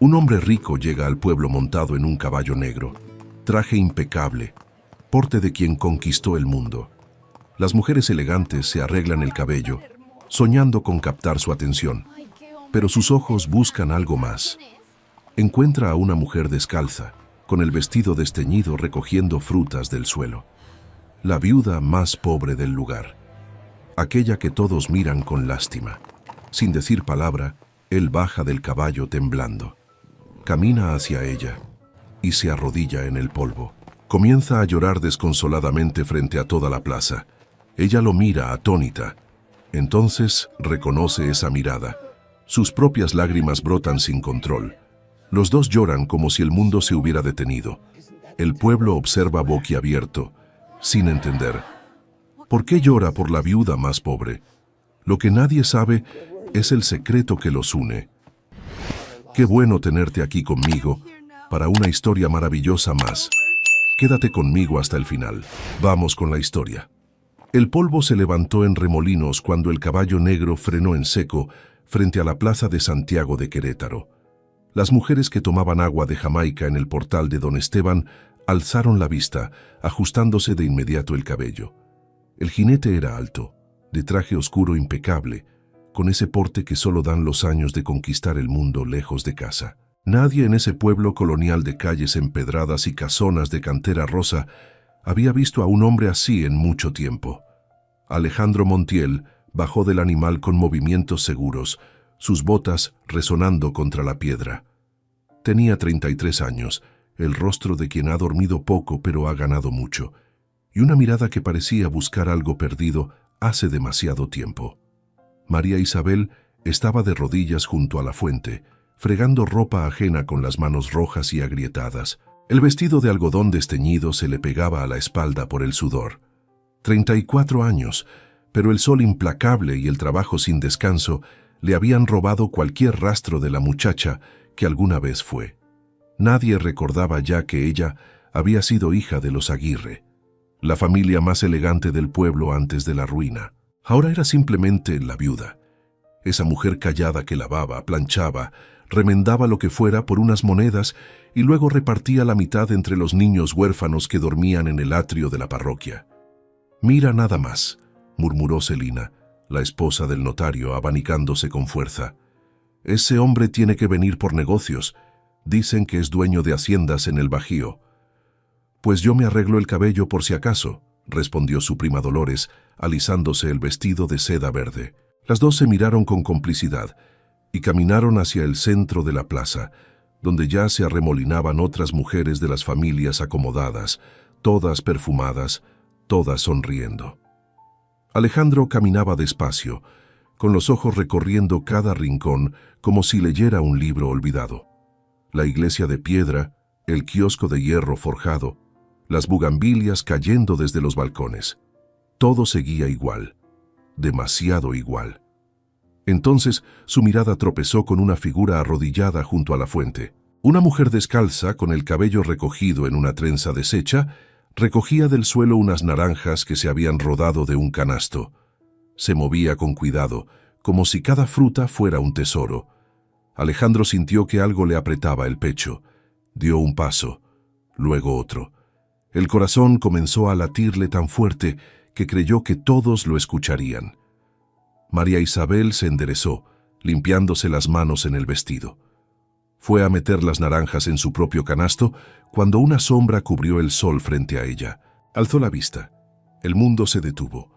Un hombre rico llega al pueblo montado en un caballo negro, traje impecable, porte de quien conquistó el mundo. Las mujeres elegantes se arreglan el cabello, soñando con captar su atención, pero sus ojos buscan algo más. Encuentra a una mujer descalza, con el vestido desteñido recogiendo frutas del suelo. La viuda más pobre del lugar, aquella que todos miran con lástima. Sin decir palabra, él baja del caballo temblando. Camina hacia ella y se arrodilla en el polvo. Comienza a llorar desconsoladamente frente a toda la plaza. Ella lo mira atónita. Entonces reconoce esa mirada. Sus propias lágrimas brotan sin control. Los dos lloran como si el mundo se hubiera detenido. El pueblo observa boquiabierto, sin entender. ¿Por qué llora por la viuda más pobre? Lo que nadie sabe es el secreto que los une. Qué bueno tenerte aquí conmigo para una historia maravillosa más. Quédate conmigo hasta el final. Vamos con la historia. El polvo se levantó en remolinos cuando el caballo negro frenó en seco frente a la plaza de Santiago de Querétaro. Las mujeres que tomaban agua de Jamaica en el portal de Don Esteban alzaron la vista, ajustándose de inmediato el cabello. El jinete era alto, de traje oscuro impecable, con ese porte que solo dan los años de conquistar el mundo lejos de casa. Nadie en ese pueblo colonial de calles empedradas y casonas de cantera rosa había visto a un hombre así en mucho tiempo. Alejandro Montiel bajó del animal con movimientos seguros, sus botas resonando contra la piedra. Tenía 33 años, el rostro de quien ha dormido poco pero ha ganado mucho, y una mirada que parecía buscar algo perdido hace demasiado tiempo. María Isabel estaba de rodillas junto a la fuente, fregando ropa ajena con las manos rojas y agrietadas. El vestido de algodón desteñido se le pegaba a la espalda por el sudor. 34 años, pero el sol implacable y el trabajo sin descanso le habían robado cualquier rastro de la muchacha que alguna vez fue. Nadie recordaba ya que ella había sido hija de los Aguirre, la familia más elegante del pueblo antes de la ruina. Ahora era simplemente la viuda, esa mujer callada que lavaba, planchaba, remendaba lo que fuera por unas monedas y luego repartía la mitad entre los niños huérfanos que dormían en el atrio de la parroquia. «Mira nada más», murmuró Celina, la esposa del notario, abanicándose con fuerza. «Ese hombre tiene que venir por negocios. Dicen que es dueño de haciendas en el Bajío». «Pues yo me arreglo el cabello por si acaso», respondió su prima Dolores, alisándose el vestido de seda verde. Las dos se miraron con complicidad y caminaron hacia el centro de la plaza, donde ya se arremolinaban otras mujeres de las familias acomodadas, todas perfumadas, todas sonriendo. Alejandro caminaba despacio, con los ojos recorriendo cada rincón como si leyera un libro olvidado. La iglesia de piedra, el kiosco de hierro forjado, las bugambilias cayendo desde los balcones. Todo seguía igual, demasiado igual. Entonces su mirada tropezó con una figura arrodillada junto a la fuente. Una mujer descalza, con el cabello recogido en una trenza deshecha, recogía del suelo unas naranjas que se habían rodado de un canasto. Se movía con cuidado, como si cada fruta fuera un tesoro. Alejandro sintió que algo le apretaba el pecho. Dio un paso, luego otro. El corazón comenzó a latirle tan fuerte que creyó que todos lo escucharían. María Isabel se enderezó, limpiándose las manos en el vestido. Fue a meter las naranjas en su propio canasto cuando una sombra cubrió el sol frente a ella. Alzó la vista. El mundo se detuvo.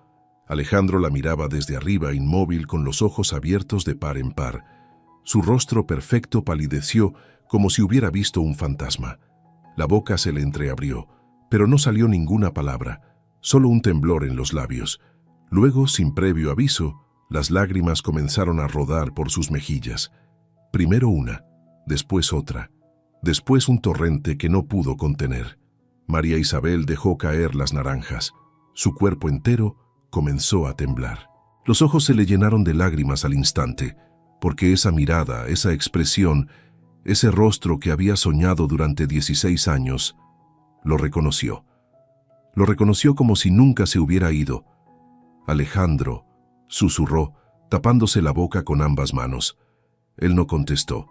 Alejandro la miraba desde arriba, inmóvil, con los ojos abiertos de par en par. Su rostro perfecto palideció como si hubiera visto un fantasma. La boca se le entreabrió, pero no salió ninguna palabra, solo un temblor en los labios. Luego, sin previo aviso, las lágrimas comenzaron a rodar por sus mejillas. Primero una, después otra, después un torrente que no pudo contener. María Isabel dejó caer las naranjas. Su cuerpo entero comenzó a temblar. Los ojos se le llenaron de lágrimas al instante, porque esa mirada, esa expresión, ese rostro que había soñado durante 16 años, lo reconoció. Lo reconoció como si nunca se hubiera ido. «Alejandro», susurró, tapándose la boca con ambas manos. Él no contestó.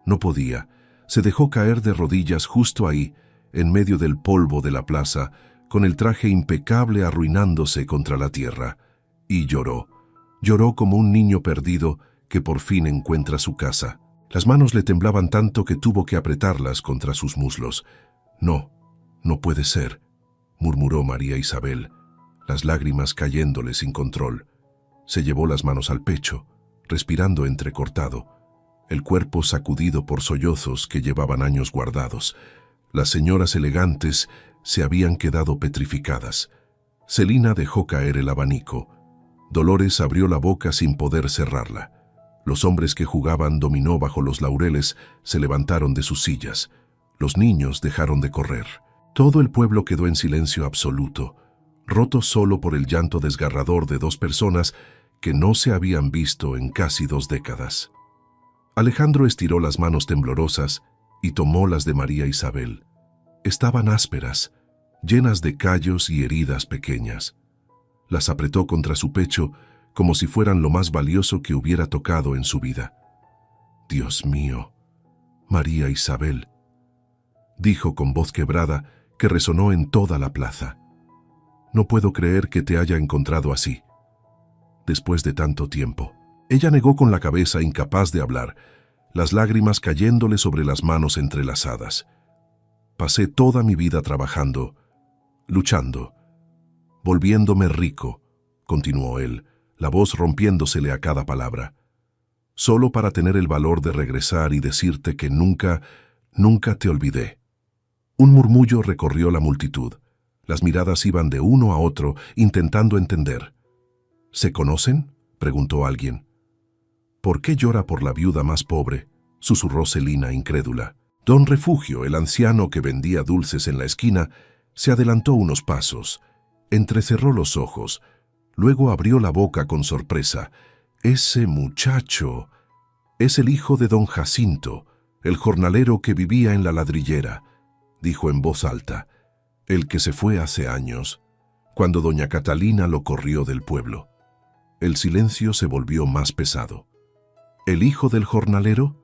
No podía. Se dejó caer de rodillas justo ahí, en medio del polvo de la plaza, con el traje impecable arruinándose contra la tierra. Y lloró. Lloró como un niño perdido que por fin encuentra su casa. Las manos le temblaban tanto que tuvo que apretarlas contra sus muslos. No, no puede ser, murmuró María Isabel, las lágrimas cayéndole sin control. Se llevó las manos al pecho, respirando entrecortado, el cuerpo sacudido por sollozos que llevaban años guardados. Las señoras elegantes se habían quedado petrificadas. Celina dejó caer el abanico. Dolores abrió la boca sin poder cerrarla. Los hombres que jugaban dominó bajo los laureles se levantaron de sus sillas. Los niños dejaron de correr. Todo el pueblo quedó en silencio absoluto, roto solo por el llanto desgarrador de dos personas que no se habían visto en casi 2 décadas. Alejandro estiró las manos temblorosas y tomó las de María Isabel. Estaban ásperas, llenas de callos y heridas pequeñas. Las apretó contra su pecho como si fueran lo más valioso que hubiera tocado en su vida. «Dios mío, María Isabel», dijo con voz quebrada que resonó en toda la plaza. «No puedo creer que te haya encontrado así, después de tanto tiempo». Ella negó con la cabeza, incapaz de hablar, las lágrimas cayéndole sobre las manos entrelazadas. «Pasé toda mi vida trabajando, luchando, volviéndome rico», continuó él, la voz rompiéndosele a cada palabra, «solo para tener el valor de regresar y decirte que nunca te olvidé». Un murmullo recorrió la multitud. Las miradas iban de uno a otro, intentando entender. «¿Se conocen?», preguntó alguien. «¿Por qué llora por la viuda más pobre?», susurró Celina incrédula. Don Refugio, el anciano que vendía dulces en la esquina, se adelantó unos pasos, entrecerró los ojos, luego abrió la boca con sorpresa. «Ese muchacho es el hijo de don Jacinto, el jornalero que vivía en la ladrillera», dijo en voz alta, «el que se fue hace años, cuando doña Catalina lo corrió del pueblo». El silencio se volvió más pesado. «¿El hijo del jornalero?»,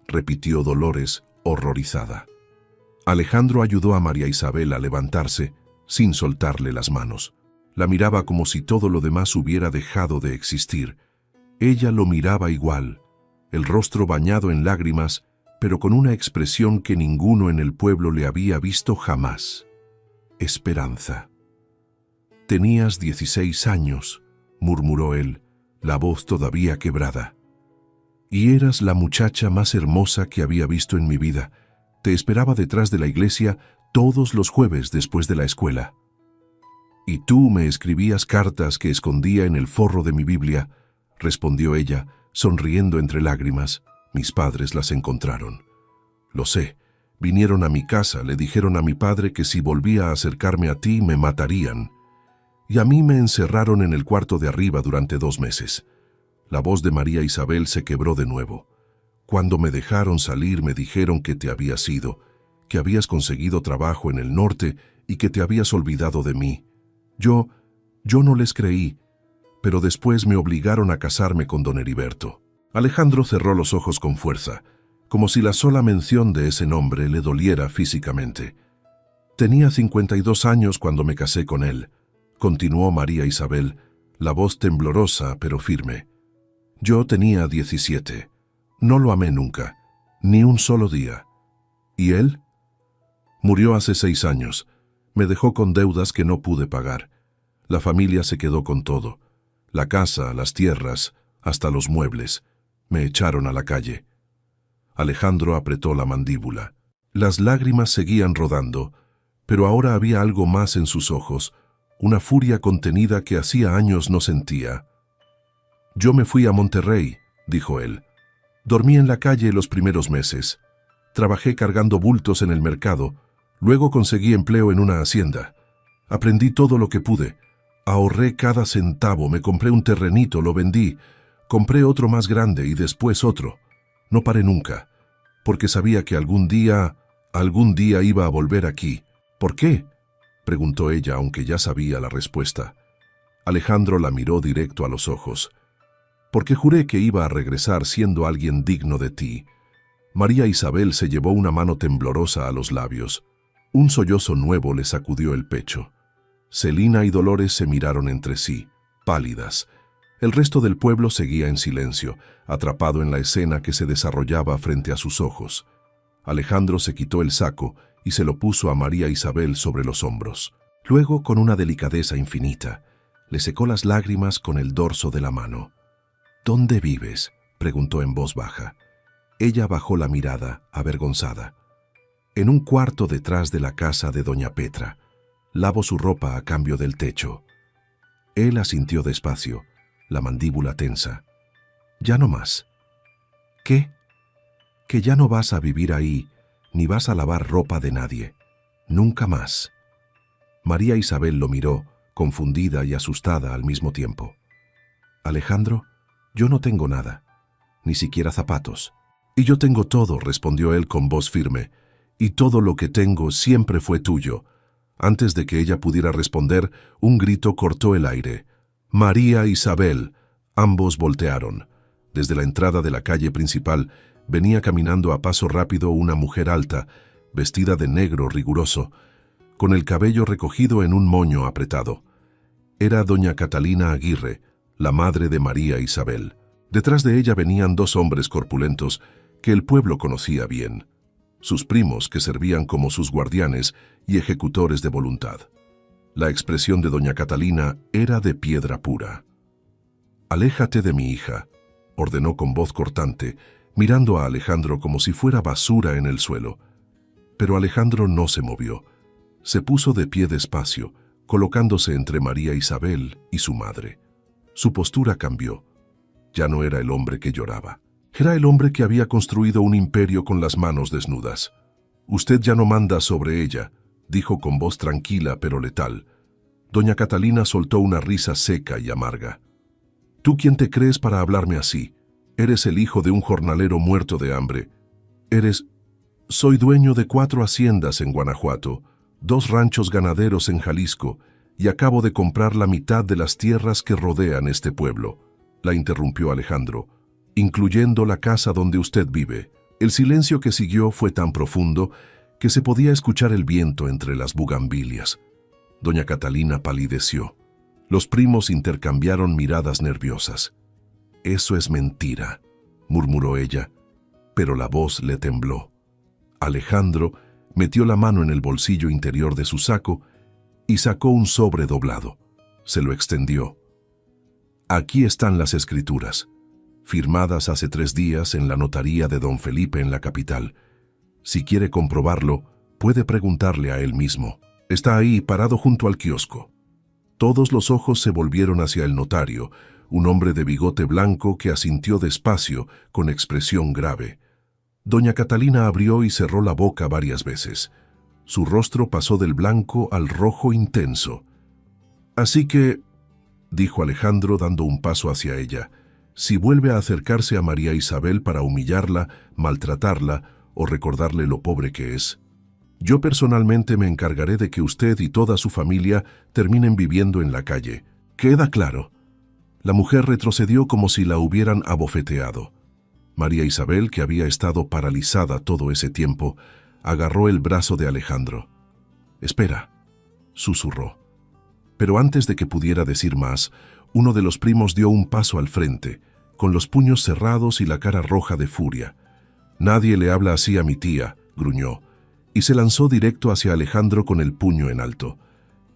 repitió Dolores, horrorizada. Alejandro ayudó a María Isabel a levantarse, sin soltarle las manos. La miraba como si todo lo demás hubiera dejado de existir. Ella lo miraba igual, el rostro bañado en lágrimas, pero con una expresión que ninguno en el pueblo le había visto jamás. Esperanza. «Tenías 16 años», murmuró él, la voz todavía quebrada. «Y eras la muchacha más hermosa que había visto en mi vida. Te esperaba detrás de la iglesia todos los jueves después de la escuela. Y tú me escribías cartas que escondía en el forro de mi Biblia», respondió ella, sonriendo entre lágrimas. «Mis padres las encontraron». «Lo sé. Vinieron a mi casa, le dijeron a mi padre que si volvía a acercarme a ti me matarían. Y a mí me encerraron en el cuarto de arriba durante 2 meses. La voz de María Isabel se quebró de nuevo. «Cuando me dejaron salir me dijeron que te habías ido, que habías conseguido trabajo en el norte y que te habías olvidado de mí. Yo no les creí, pero después me obligaron a casarme con don Heriberto». Alejandro cerró los ojos con fuerza, como si la sola mención de ese nombre le doliera físicamente. «Tenía 52 años cuando me casé con él», continuó María Isabel, la voz temblorosa pero firme. «Yo tenía 17. No lo amé nunca, ni un solo día. ¿Y él? Murió hace 6 años. Me dejó con deudas que no pude pagar. La familia se quedó con todo. La casa, las tierras, hasta los muebles. Me echaron a la calle». Alejandro apretó la mandíbula. Las lágrimas seguían rodando, pero ahora había algo más en sus ojos, una furia contenida que hacía años no sentía. «Yo me fui a Monterrey», dijo él. «Dormí en la calle los primeros meses. Trabajé cargando bultos en el mercado. Luego conseguí empleo en una hacienda. Aprendí todo lo que pude. Ahorré cada centavo, me compré un terrenito, lo vendí. Compré otro más grande y después otro. No paré nunca, porque sabía que algún día iba a volver aquí». «¿Por qué?», preguntó ella, aunque ya sabía la respuesta. Alejandro la miró directo a los ojos. «Porque juré que iba a regresar siendo alguien digno de ti. María Isabel se llevó una mano temblorosa a los labios. Un sollozo nuevo le sacudió el pecho. Celina y Dolores se miraron entre sí, pálidas. El resto del pueblo seguía en silencio, atrapado en la escena que se desarrollaba frente a sus ojos. Alejandro se quitó el saco y se lo puso a María Isabel sobre los hombros. Luego, con una delicadeza infinita, le secó las lágrimas con el dorso de la mano. «¿Dónde vives?», preguntó en voz baja. Ella bajó la mirada, avergonzada. «En un cuarto detrás de la casa de doña Petra. Lavo su ropa a cambio del techo». Él asintió despacio, la mandíbula tensa. «Ya no más». «¿Qué?». «Que ya no vas a vivir ahí, ni vas a lavar ropa de nadie. Nunca más». María Isabel lo miró, confundida y asustada al mismo tiempo. «Alejandro, yo no tengo nada, ni siquiera zapatos». «Y yo tengo todo», respondió él con voz firme, «y todo lo que tengo siempre fue tuyo». Antes de que ella pudiera responder, un grito cortó el aire. «María Isabel». Ambos voltearon. Desde la entrada de la calle principal venía caminando a paso rápido una mujer alta, vestida de negro riguroso, con el cabello recogido en un moño apretado. Era doña Catalina Aguirre, la madre de María Isabel. Detrás de ella venían dos hombres corpulentos que el pueblo conocía bien, sus primos que servían como sus guardianes y ejecutores de voluntad. La expresión de doña Catalina era de piedra pura. «Aléjate de mi hija», ordenó con voz cortante, mirando a Alejandro como si fuera basura en el suelo. Pero Alejandro no se movió. Se puso de pie despacio, colocándose entre María Isabel y su madre. Su postura cambió. Ya no era el hombre que lloraba. Era el hombre que había construido un imperio con las manos desnudas. «Usted ya no manda sobre ella», dijo con voz tranquila pero letal. Doña Catalina soltó una risa seca y amarga. «¿Tú quién te crees para hablarme así? Eres el hijo de un jornalero muerto de hambre. Soy dueño de 4 haciendas en Guanajuato, 2 ranchos ganaderos en Jalisco, y acabo de comprar la mitad de las tierras que rodean este pueblo», la interrumpió Alejandro, «incluyendo la casa donde usted vive». El silencio que siguió fue tan profundo que se podía escuchar el viento entre las bugambilias. Doña Catalina palideció. Los primos intercambiaron miradas nerviosas. «Eso es mentira», murmuró ella, pero la voz le tembló. Alejandro metió la mano en el bolsillo interior de su saco y sacó un sobre doblado. Se lo extendió. «Aquí están las escrituras, firmadas hace 3 días en la notaría de don Felipe en la capital. Si quiere comprobarlo, puede preguntarle a él mismo. Está ahí, parado junto al kiosco». Todos los ojos se volvieron hacia el notario, un hombre de bigote blanco que asintió despacio, con expresión grave. Doña Catalina abrió y cerró la boca varias veces. Su rostro pasó del blanco al rojo intenso. «Así que», dijo Alejandro dando un paso hacia ella, «si vuelve a acercarse a María Isabel para humillarla, maltratarla o recordarle lo pobre que es, yo personalmente me encargaré de que usted y toda su familia terminen viviendo en la calle. ¿Queda claro?». La mujer retrocedió como si la hubieran abofeteado. María Isabel, que había estado paralizada todo ese tiempo, agarró el brazo de Alejandro. «Espera», susurró. Pero antes de que pudiera decir más, uno de los primos dio un paso al frente, con los puños cerrados y la cara roja de furia. «Nadie le habla así a mi tía», gruñó, y se lanzó directo hacia Alejandro con el puño en alto.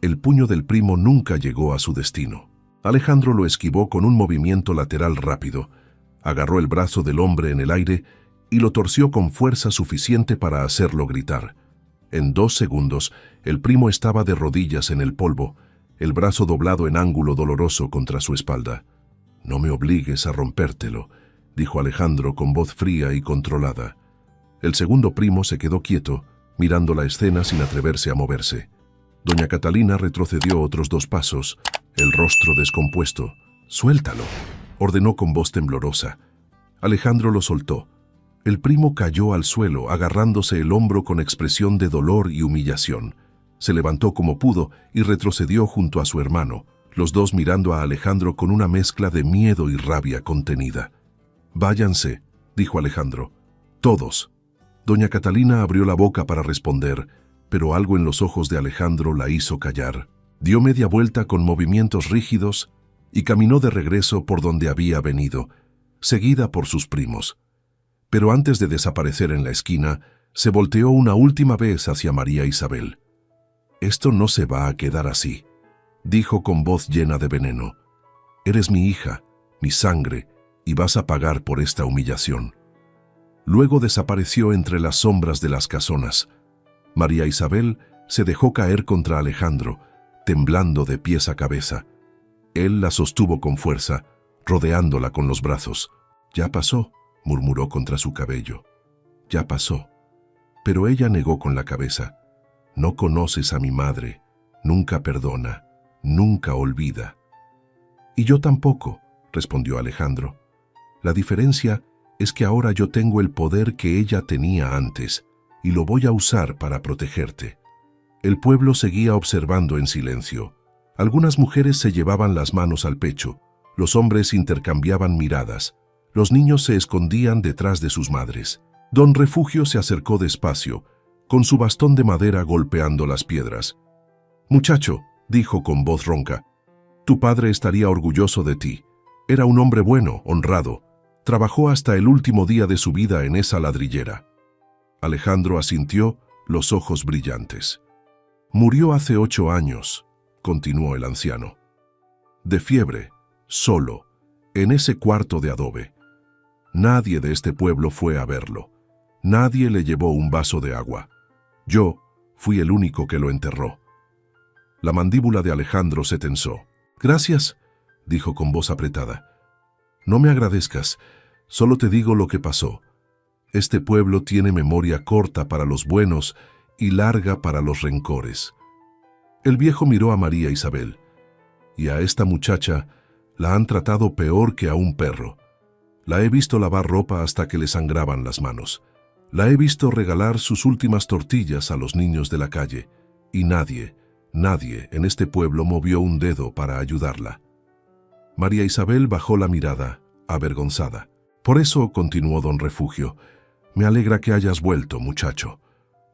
El puño del primo nunca llegó a su destino. Alejandro lo esquivó con un movimiento lateral rápido, agarró el brazo del hombre en el aire y lo torció con fuerza suficiente para hacerlo gritar. En 2 segundos, el primo estaba de rodillas en el polvo, el brazo doblado en ángulo doloroso contra su espalda. «No me obligues a rompértelo», dijo Alejandro con voz fría y controlada. El segundo primo se quedó quieto, mirando la escena sin atreverse a moverse. Doña Catalina retrocedió otros 2 pasos, el rostro descompuesto. «Suéltalo», ordenó con voz temblorosa. Alejandro lo soltó. El primo cayó al suelo, agarrándose el hombro con expresión de dolor y humillación. Se levantó como pudo y retrocedió junto a su hermano, los dos mirando a Alejandro con una mezcla de miedo y rabia contenida. «Váyanse», dijo Alejandro. Todos. Doña Catalina abrió la boca para responder, pero algo en los ojos de Alejandro la hizo callar. Dio media vuelta con movimientos rígidos y caminó de regreso por donde había venido, seguida por sus primos. Pero antes de desaparecer en la esquina, se volteó una última vez hacia María Isabel. «Esto no se va a quedar así», dijo con voz llena de veneno. «Eres mi hija, mi sangre, y vas a pagar por esta humillación». Luego desapareció entre las sombras de las casonas. María Isabel se dejó caer contra Alejandro, temblando de pies a cabeza. Él la sostuvo con fuerza, rodeándola con los brazos. «Ya pasó», murmuró contra su cabello. «Ya pasó». Pero ella negó con la cabeza. «No conoces a mi madre, nunca perdona, nunca olvida». «Y yo tampoco», respondió Alejandro. «La diferencia es que ahora yo tengo el poder que ella tenía antes, y lo voy a usar para protegerte». El pueblo seguía observando en silencio. Algunas mujeres se llevaban las manos al pecho, los hombres intercambiaban miradas, los niños se escondían detrás de sus madres. Don Refugio se acercó despacio, con su bastón de madera golpeando las piedras. «Muchacho», dijo con voz ronca, «tu padre estaría orgulloso de ti. Era un hombre bueno, honrado. Trabajó hasta el último día de su vida en esa ladrillera». Alejandro asintió, los ojos brillantes. «Murió hace 8 años», continuó el anciano. «De fiebre, solo, en ese cuarto de adobe. Nadie de este pueblo fue a verlo. Nadie le llevó un vaso de agua. Yo fui el único que lo enterró». La mandíbula de Alejandro se tensó. «Gracias», dijo con voz apretada. «No me agradezcas, solo te digo lo que pasó. Este pueblo tiene memoria corta para los buenos y larga para los rencores». El viejo miró a María Isabel. «Y a esta muchacha la han tratado peor que a un perro. La he visto lavar ropa hasta que le sangraban las manos. La he visto regalar sus últimas tortillas a los niños de la calle, y nadie en este pueblo movió un dedo para ayudarla». María Isabel bajó la mirada, avergonzada. «Por eso», continuó don Refugio, «me alegra que hayas vuelto, muchacho,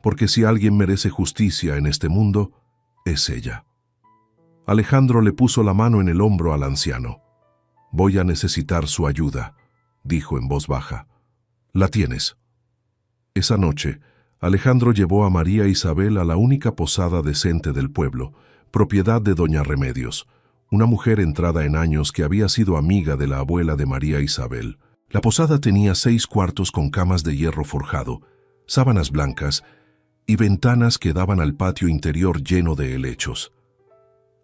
porque si alguien merece justicia en este mundo, es ella». Alejandro le puso la mano en el hombro al anciano. «Voy a necesitar su ayuda», dijo en voz baja. «La tienes». Esa noche, Alejandro llevó a María Isabel a la única posada decente del pueblo, propiedad de doña Remedios, una mujer entrada en años que había sido amiga de la abuela de María Isabel. La posada tenía 6 cuartos con camas de hierro forjado, sábanas blancas y ventanas que daban al patio interior lleno de helechos.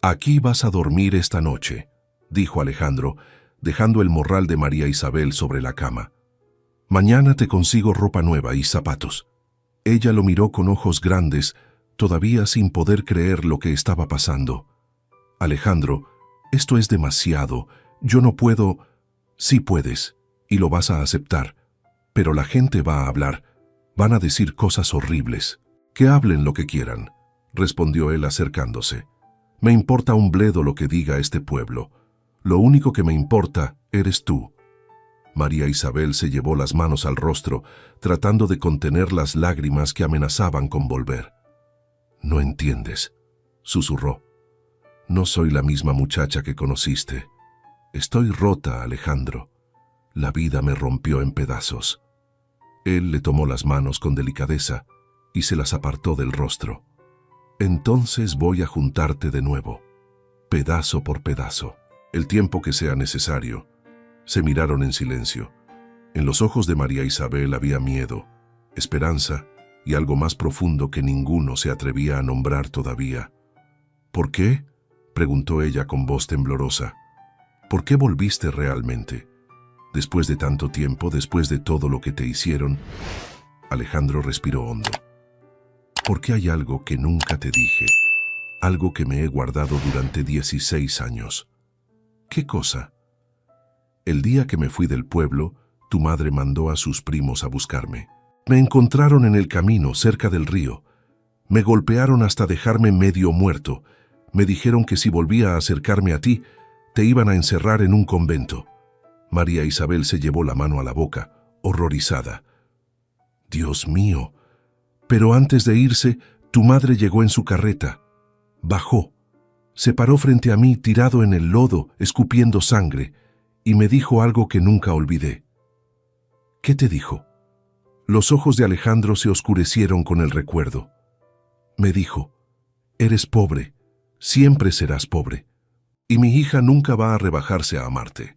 «Aquí vas a dormir esta noche», dijo Alejandro, dejando el morral de María Isabel sobre la cama. «Mañana te consigo ropa nueva y zapatos». Ella lo miró con ojos grandes, todavía sin poder creer lo que estaba pasando. «Alejandro, esto es demasiado. Yo no puedo». «Sí puedes, y lo vas a aceptar. Pero la gente va a hablar. Van a decir cosas horribles». «Que hablen lo que quieran», respondió él acercándose. «Me importa un bledo lo que diga este pueblo. Lo único que me importa eres tú». María Isabel se llevó las manos al rostro, tratando de contener las lágrimas que amenazaban con volver. «No entiendes», susurró. «No soy la misma muchacha que conociste. Estoy rota, Alejandro. La vida me rompió en pedazos». Él le tomó las manos con delicadeza y se las apartó del rostro. «Entonces voy a juntarte de nuevo, pedazo por pedazo, el tiempo que sea necesario». Se miraron en silencio. En los ojos de María Isabel había miedo, esperanza y algo más profundo que ninguno se atrevía a nombrar todavía. «¿Por qué?», preguntó ella con voz temblorosa. «¿Por qué volviste realmente? Después de tanto tiempo, después de todo lo que te hicieron». Alejandro respiró hondo. «Porque hay algo que nunca te dije, algo que me he guardado durante 16 años». «¿Qué cosa?». «El día que me fui del pueblo, tu madre mandó a sus primos a buscarme. Me encontraron en el camino, cerca del río. Me golpearon hasta dejarme medio muerto. Me dijeron que si volvía a acercarme a ti, te iban a encerrar en un convento». María Isabel se llevó la mano a la boca, horrorizada. Dios mío. Pero antes de irse, tu madre llegó en su carreta. Bajó. Se paró frente a mí, tirado en el lodo, escupiendo sangre, y me dijo algo que nunca olvidé. ¿Qué te dijo? Los ojos de Alejandro se oscurecieron con el recuerdo. Me dijo, eres pobre, siempre serás pobre, y mi hija nunca va a rebajarse a amarte.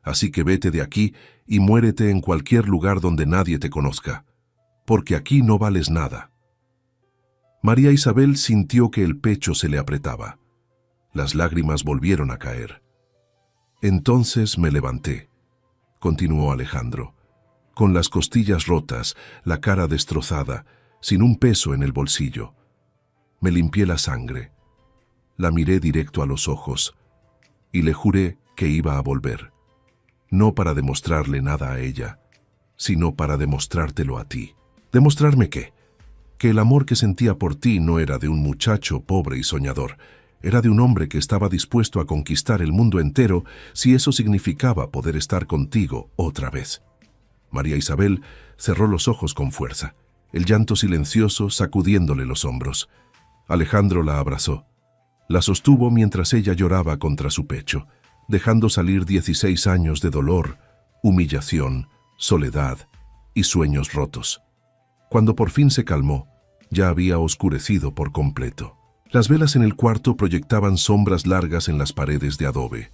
Así que vete de aquí y muérete en cualquier lugar donde nadie te conozca, porque aquí no vales nada. María Isabel sintió que el pecho se le apretaba. Las lágrimas volvieron a caer. Entonces me levanté, continuó Alejandro, con las costillas rotas, la cara destrozada, sin un peso en el bolsillo. Me limpié la sangre, la miré directo a los ojos y le juré que iba a volver, no para demostrarle nada a ella, sino para demostrártelo a ti. ¿Demostrarme qué? Que el amor que sentía por ti no era de un muchacho pobre y soñador, era de un hombre que estaba dispuesto a conquistar el mundo entero si eso significaba poder estar contigo otra vez. María Isabel cerró los ojos con fuerza, el llanto silencioso sacudiéndole los hombros. Alejandro la abrazó. La sostuvo mientras ella lloraba contra su pecho, dejando salir 16 años de dolor, humillación, soledad y sueños rotos. Cuando por fin se calmó, ya había oscurecido por completo. Las velas en el cuarto proyectaban sombras largas en las paredes de adobe.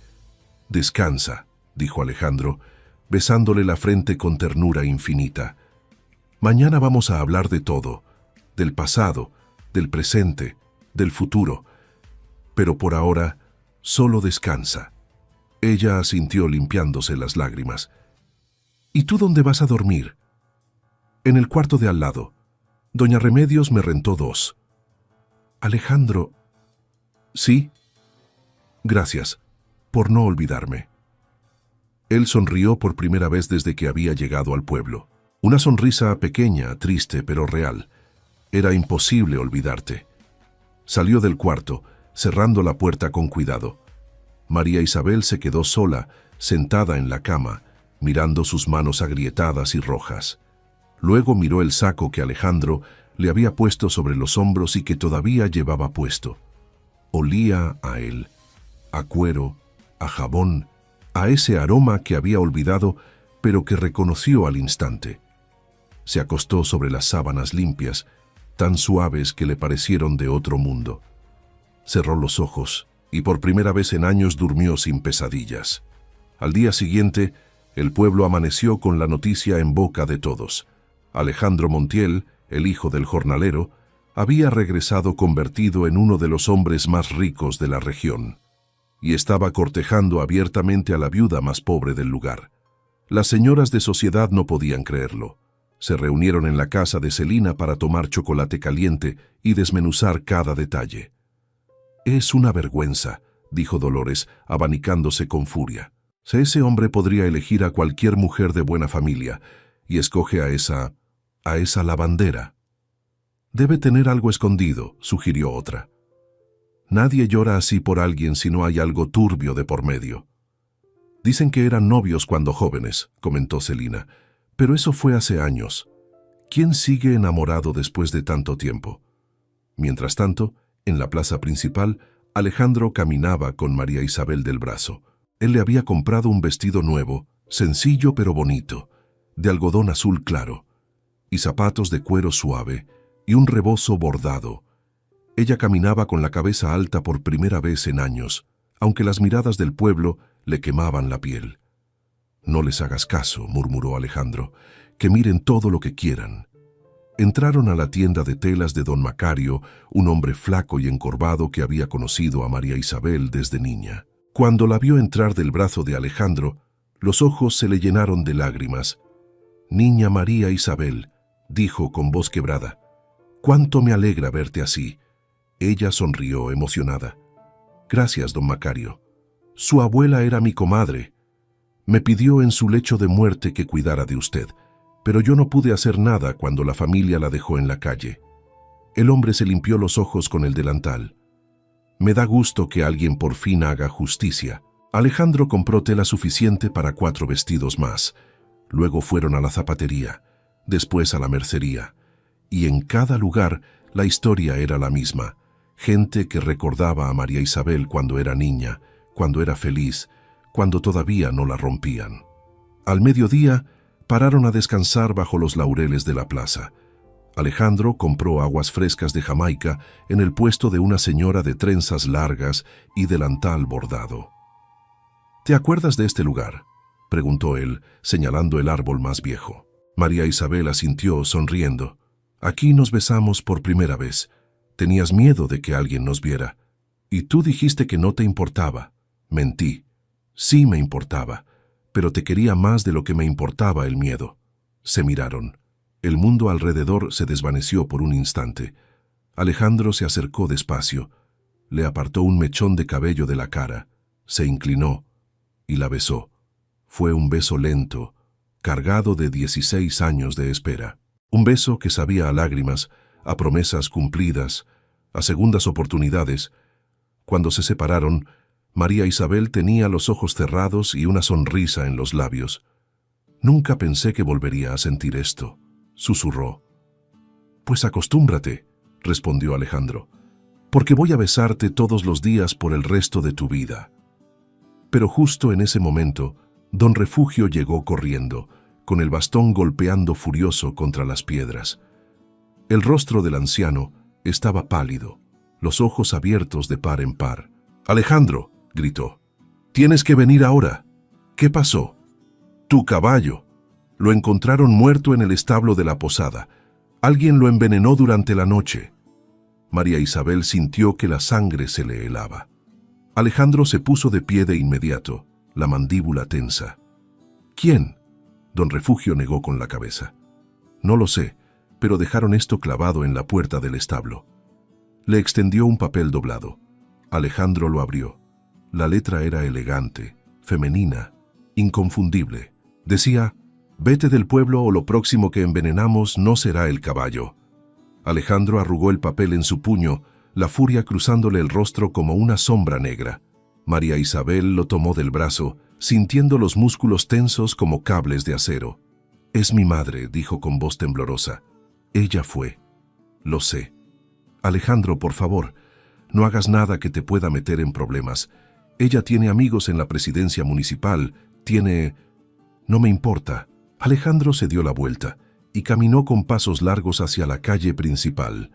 «Descansa», dijo Alejandro, besándole la frente con ternura infinita. «Mañana vamos a hablar de todo, del pasado, del presente, del futuro. Pero por ahora, solo descansa». Ella asintió limpiándose las lágrimas. «¿Y tú dónde vas a dormir?» «En el cuarto de al lado. Doña Remedios me rentó 2. «Alejandro». «¿Sí?» «Gracias, por no olvidarme». Él sonrió por primera vez desde que había llegado al pueblo. Una sonrisa pequeña, triste, pero real. Era imposible olvidarte. Salió del cuarto, cerrando la puerta con cuidado. María Isabel se quedó sola, sentada en la cama, mirando sus manos agrietadas y rojas. Luego miró el saco que Alejandro le había puesto sobre los hombros y que todavía llevaba puesto. Olía a él, a cuero, a jabón, a ese aroma que había olvidado, pero que reconoció al instante. Se acostó sobre las sábanas limpias, tan suaves que le parecieron de otro mundo. Cerró los ojos y por primera vez en años durmió sin pesadillas. Al día siguiente, el pueblo amaneció con la noticia en boca de todos. Alejandro Montiel, el hijo del jornalero, había regresado convertido en uno de los hombres más ricos de la región y estaba cortejando abiertamente a la viuda más pobre del lugar. Las señoras de sociedad no podían creerlo. Se reunieron en la casa de Celina para tomar chocolate caliente y desmenuzar cada detalle. «Es una vergüenza», dijo Dolores, abanicándose con furia. «Ese hombre podría elegir a cualquier mujer de buena familia y escoge a esa lavandera». «Debe tener algo escondido», sugirió otra. «Nadie llora así por alguien si no hay algo turbio de por medio». «Dicen que eran novios cuando jóvenes», comentó Celina, «pero eso fue hace años. ¿Quién sigue enamorado después de tanto tiempo?» Mientras tanto, en la plaza principal, Alejandro caminaba con María Isabel del brazo. Él le había comprado un vestido nuevo, sencillo pero bonito, de algodón azul claro, y zapatos de cuero suave, y un rebozo bordado. Ella caminaba con la cabeza alta por primera vez en años, aunque las miradas del pueblo le quemaban la piel. «No les hagas caso», murmuró Alejandro, «que miren todo lo que quieran». Entraron a la tienda de telas de don Macario, un hombre flaco y encorvado que había conocido a María Isabel desde niña. Cuando la vio entrar del brazo de Alejandro, los ojos se le llenaron de lágrimas. «Niña María Isabel», dijo con voz quebrada, «cuánto me alegra verte así». Ella sonrió emocionada. «Gracias, don Macario. Su abuela era mi comadre. Me pidió en su lecho de muerte que cuidara de usted, pero yo no pude hacer nada cuando la familia la dejó en la calle». El hombre se limpió los ojos con el delantal. «Me da gusto que alguien por fin haga justicia». Alejandro compró tela suficiente para 4 vestidos más. Luego fueron a la zapatería. después a la mercería. Y en cada lugar la historia era la misma. Gente que recordaba a María Isabel cuando era niña, cuando era feliz, cuando todavía no la rompían. Al mediodía, pararon a descansar bajo los laureles de la plaza. Alejandro compró aguas frescas de Jamaica en el puesto de una señora de trenzas largas y delantal bordado. ¿Te acuerdas de este lugar?, preguntó él, señalando el árbol más viejo. María Isabel asintió, sonriendo. Aquí nos besamos por primera vez. Tenías miedo de que alguien nos viera. Y tú dijiste que no te importaba. Mentí. Sí me importaba, pero te quería más de lo que me importaba el miedo. Se miraron. El mundo alrededor se desvaneció por un instante. Alejandro se acercó despacio, le apartó un mechón de cabello de la cara, se inclinó y la besó. Fue un beso lento, cargado de 16 años de espera. Un beso que sabía a lágrimas, a promesas cumplidas, a segundas oportunidades. Cuando se separaron, María Isabel tenía los ojos cerrados y una sonrisa en los labios. Nunca pensé que volvería a sentir esto, susurró. Pues acostúmbrate, respondió Alejandro, porque voy a besarte todos los días por el resto de tu vida. Pero justo en ese momento, don Refugio llegó corriendo, con el bastón golpeando furioso contra las piedras. El rostro del anciano estaba pálido, los ojos abiertos de par en par. «Alejandro», gritó, «tienes que venir ahora». «¿Qué pasó?» «Tu caballo. Lo encontraron muerto en el establo de la posada. Alguien lo envenenó durante la noche». María Isabel sintió que la sangre se le helaba. Alejandro se puso de pie de inmediato, la mandíbula tensa. «¿Quién?». Don Refugio negó con la cabeza. «No lo sé, pero dejaron esto clavado en la puerta del establo». Le extendió un papel doblado. Alejandro lo abrió. La letra era elegante, femenina, inconfundible. Decía: «Vete del pueblo o lo próximo que envenenamos no será el caballo». Alejandro arrugó el papel en su puño, la furia cruzándole el rostro como una sombra negra. María Isabel lo tomó del brazo, sintiendo los músculos tensos como cables de acero. «Es mi madre», dijo con voz temblorosa. «Ella fue. Lo sé. Alejandro, por favor, no hagas nada que te pueda meter en problemas. Ella tiene amigos en la presidencia municipal, tiene... No me importa». Alejandro se dio la vuelta y caminó con pasos largos hacia la calle principal.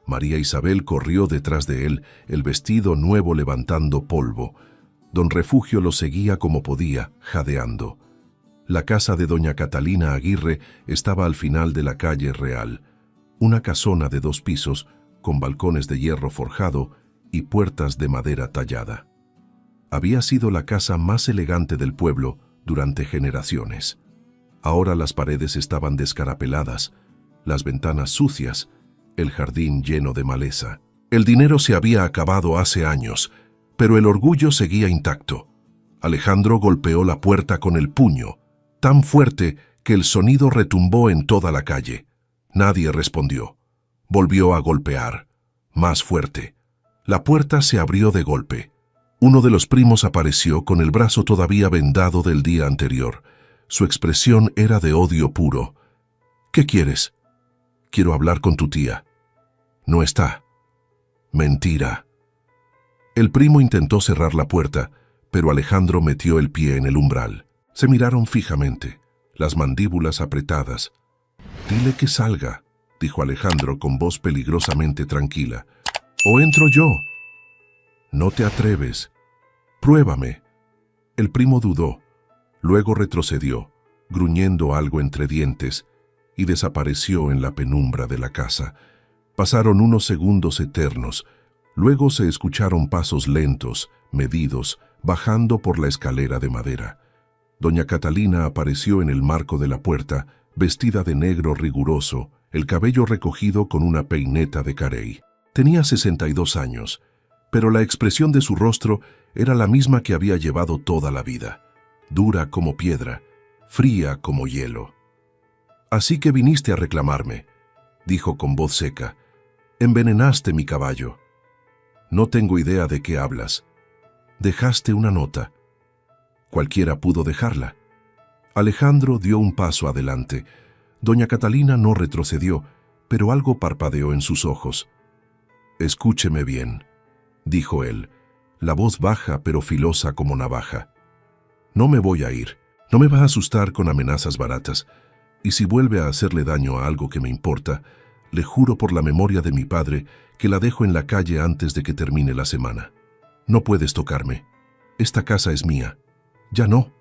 María Isabel corrió detrás de él, el vestido nuevo levantando polvo. Don Refugio lo seguía como podía, jadeando. La casa de doña Catalina Aguirre estaba al final de la calle Real, una casona de 2 pisos, con balcones de hierro forjado y puertas de madera tallada. Había sido la casa más elegante del pueblo durante generaciones. Ahora las paredes estaban descarapeladas, las ventanas sucias, el jardín lleno de maleza. El dinero se había acabado hace años, pero el orgullo seguía intacto. Alejandro golpeó la puerta con el puño, tan fuerte que el sonido retumbó en toda la calle. Nadie respondió. Volvió a golpear, más fuerte. La puerta se abrió de golpe. Uno de los primos apareció con el brazo todavía vendado del día anterior. Su expresión era de odio puro. «¿Qué quieres?» «Quiero hablar con tu tía». «No está». «Mentira». El primo intentó cerrar la puerta, pero Alejandro metió el pie en el umbral. Se miraron fijamente, las mandíbulas apretadas. «Dile que salga», dijo Alejandro con voz peligrosamente tranquila. «¿O entro yo?» «No te atreves. Pruébame». El primo dudó. Luego retrocedió, gruñendo algo entre dientes, y desapareció en la penumbra de la casa. Pasaron unos segundos eternos. Luego se escucharon pasos lentos, medidos, bajando por la escalera de madera. Doña Catalina apareció en el marco de la puerta, vestida de negro riguroso, el cabello recogido con una peineta de carey. Tenía 62 años, pero la expresión de su rostro era la misma que había llevado toda la vida. Dura como piedra, fría como hielo. «Así que viniste a reclamarme», dijo con voz seca. «Envenenaste mi caballo». «No tengo idea de qué hablas». «Dejaste una nota». «Cualquiera pudo dejarla». Alejandro dio un paso adelante. Doña Catalina no retrocedió, pero algo parpadeó en sus ojos. «Escúcheme bien», dijo él, la voz baja pero filosa como navaja. «No me voy a ir, no me va a asustar con amenazas baratas, y si vuelve a hacerle daño a algo que me importa, le juro por la memoria de mi padre que la dejo en la calle antes de que termine la semana. No puedes tocarme. Esta casa es mía». «Ya no».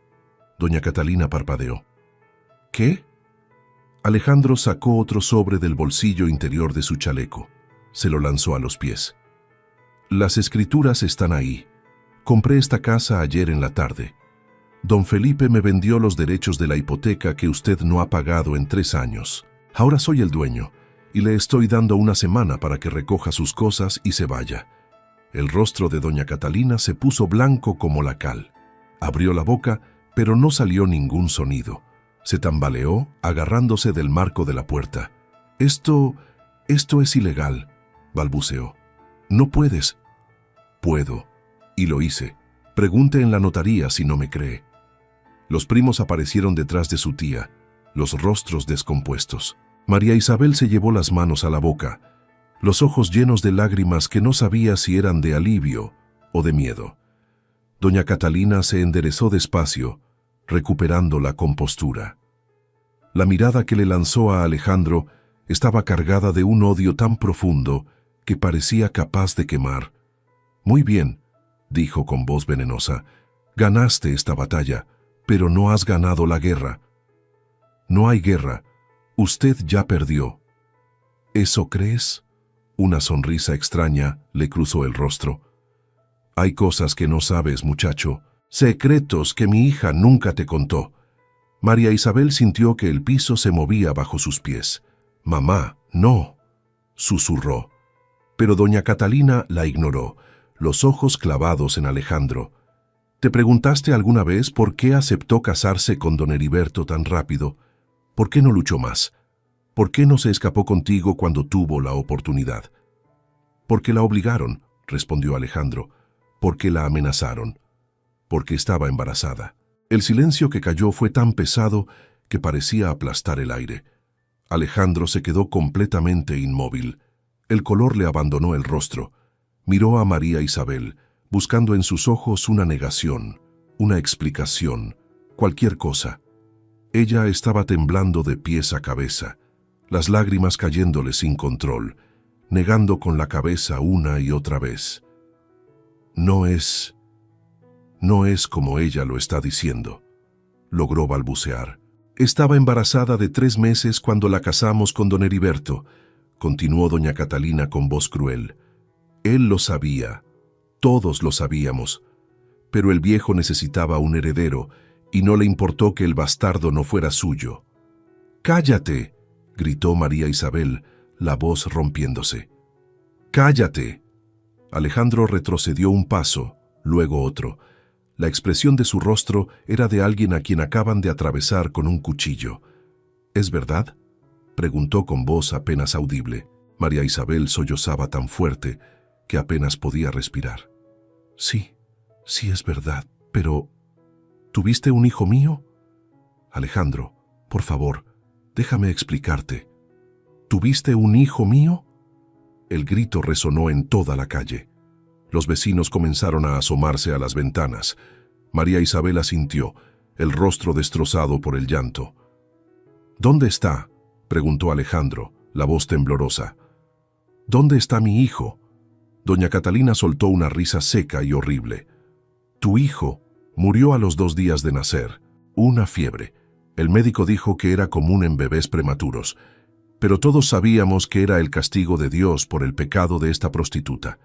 Doña Catalina parpadeó. «¿Qué?». Alejandro sacó otro sobre del bolsillo interior de su chaleco. Se lo lanzó a los pies. «Las escrituras están ahí. Compré esta casa ayer en la tarde. Don Felipe me vendió los derechos de la hipoteca que usted no ha pagado en 3 años. Ahora soy el dueño, y le estoy dando una semana para que recoja sus cosas y se vaya». El rostro de doña Catalina se puso blanco como la cal. Abrió la boca, pero no salió ningún sonido. Se tambaleó, agarrándose del marco de la puerta. Esto es ilegal», balbuceó. «No puedes». «Puedo, y lo hice. Pregunte en la notaría si no me cree». Los primos aparecieron detrás de su tía, los rostros descompuestos. María Isabel se llevó las manos a la boca, los ojos llenos de lágrimas que no sabía si eran de alivio o de miedo. Doña Catalina se enderezó despacio, recuperando la compostura. La mirada que le lanzó a Alejandro estaba cargada de un odio tan profundo que parecía capaz de quemar. «Muy bien», dijo con voz venenosa, «ganaste esta batalla, pero no has ganado la guerra». «No hay guerra. Usted ya perdió». «¿Eso crees?». Una sonrisa extraña le cruzó el rostro. «Hay cosas que no sabes, muchacho, secretos que mi hija nunca te contó». María Isabel sintió que el piso se movía bajo sus pies. «Mamá, no», susurró. Pero doña Catalina la ignoró, los ojos clavados en Alejandro. «¿Te preguntaste alguna vez por qué aceptó casarse con don Heriberto tan rápido? ¿Por qué no luchó más? ¿Por qué no se escapó contigo cuando tuvo la oportunidad?». «Porque la obligaron», respondió Alejandro. «Porque la amenazaron. Porque estaba embarazada». El silencio que cayó fue tan pesado que parecía aplastar el aire. Alejandro se quedó completamente inmóvil. El color le abandonó el rostro. Miró a María Isabel, buscando en sus ojos una negación, una explicación, cualquier cosa. Ella estaba temblando de pies a cabeza, las lágrimas cayéndole sin control, negando con la cabeza una y otra vez. No es como ella lo está diciendo», logró balbucear. «Estaba embarazada de 3 meses cuando la casamos con don Heriberto», continuó doña Catalina con voz cruel. «Él lo sabía, todos lo sabíamos, pero el viejo necesitaba un heredero y no le importó que el bastardo no fuera suyo». «¡Cállate!», gritó María Isabel, la voz rompiéndose. «¡Cállate!». Alejandro retrocedió un paso, luego otro. La expresión de su rostro era de alguien a quien acaban de atravesar con un cuchillo. «¿Es verdad?», preguntó con voz apenas audible. María Isabel sollozaba tan fuerte que apenas podía respirar. «Sí, sí es verdad, pero... ¿tuviste un hijo mío?». «Alejandro, por favor, déjame explicarte. ¿Tuviste un hijo mío?». El grito resonó en toda la calle. Los vecinos comenzaron a asomarse a las ventanas. María Isabel asintió, el rostro destrozado por el llanto. «¿Dónde está?», preguntó Alejandro, la voz temblorosa. «¿Dónde está mi hijo?». Doña Catalina soltó una risa seca y horrible. «Tu hijo murió a los 2 días de nacer. Una fiebre. El médico dijo que era común en bebés prematuros, pero todos sabíamos que era el castigo de Dios por el pecado de esta prostituta».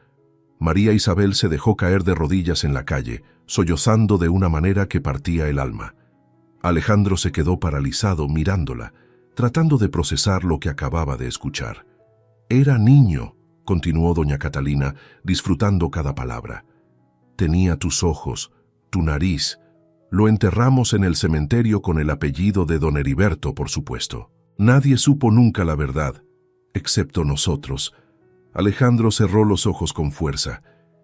María Isabel se dejó caer de rodillas en la calle, sollozando de una manera que partía el alma. Alejandro se quedó paralizado mirándola, tratando de procesar lo que acababa de escuchar. «Era niño», continuó doña Catalina, disfrutando cada palabra. «Tenía tus ojos, tu nariz. Lo enterramos en el cementerio con el apellido de don Heriberto, por supuesto. Nadie supo nunca la verdad, excepto nosotros». Alejandro cerró los ojos con fuerza.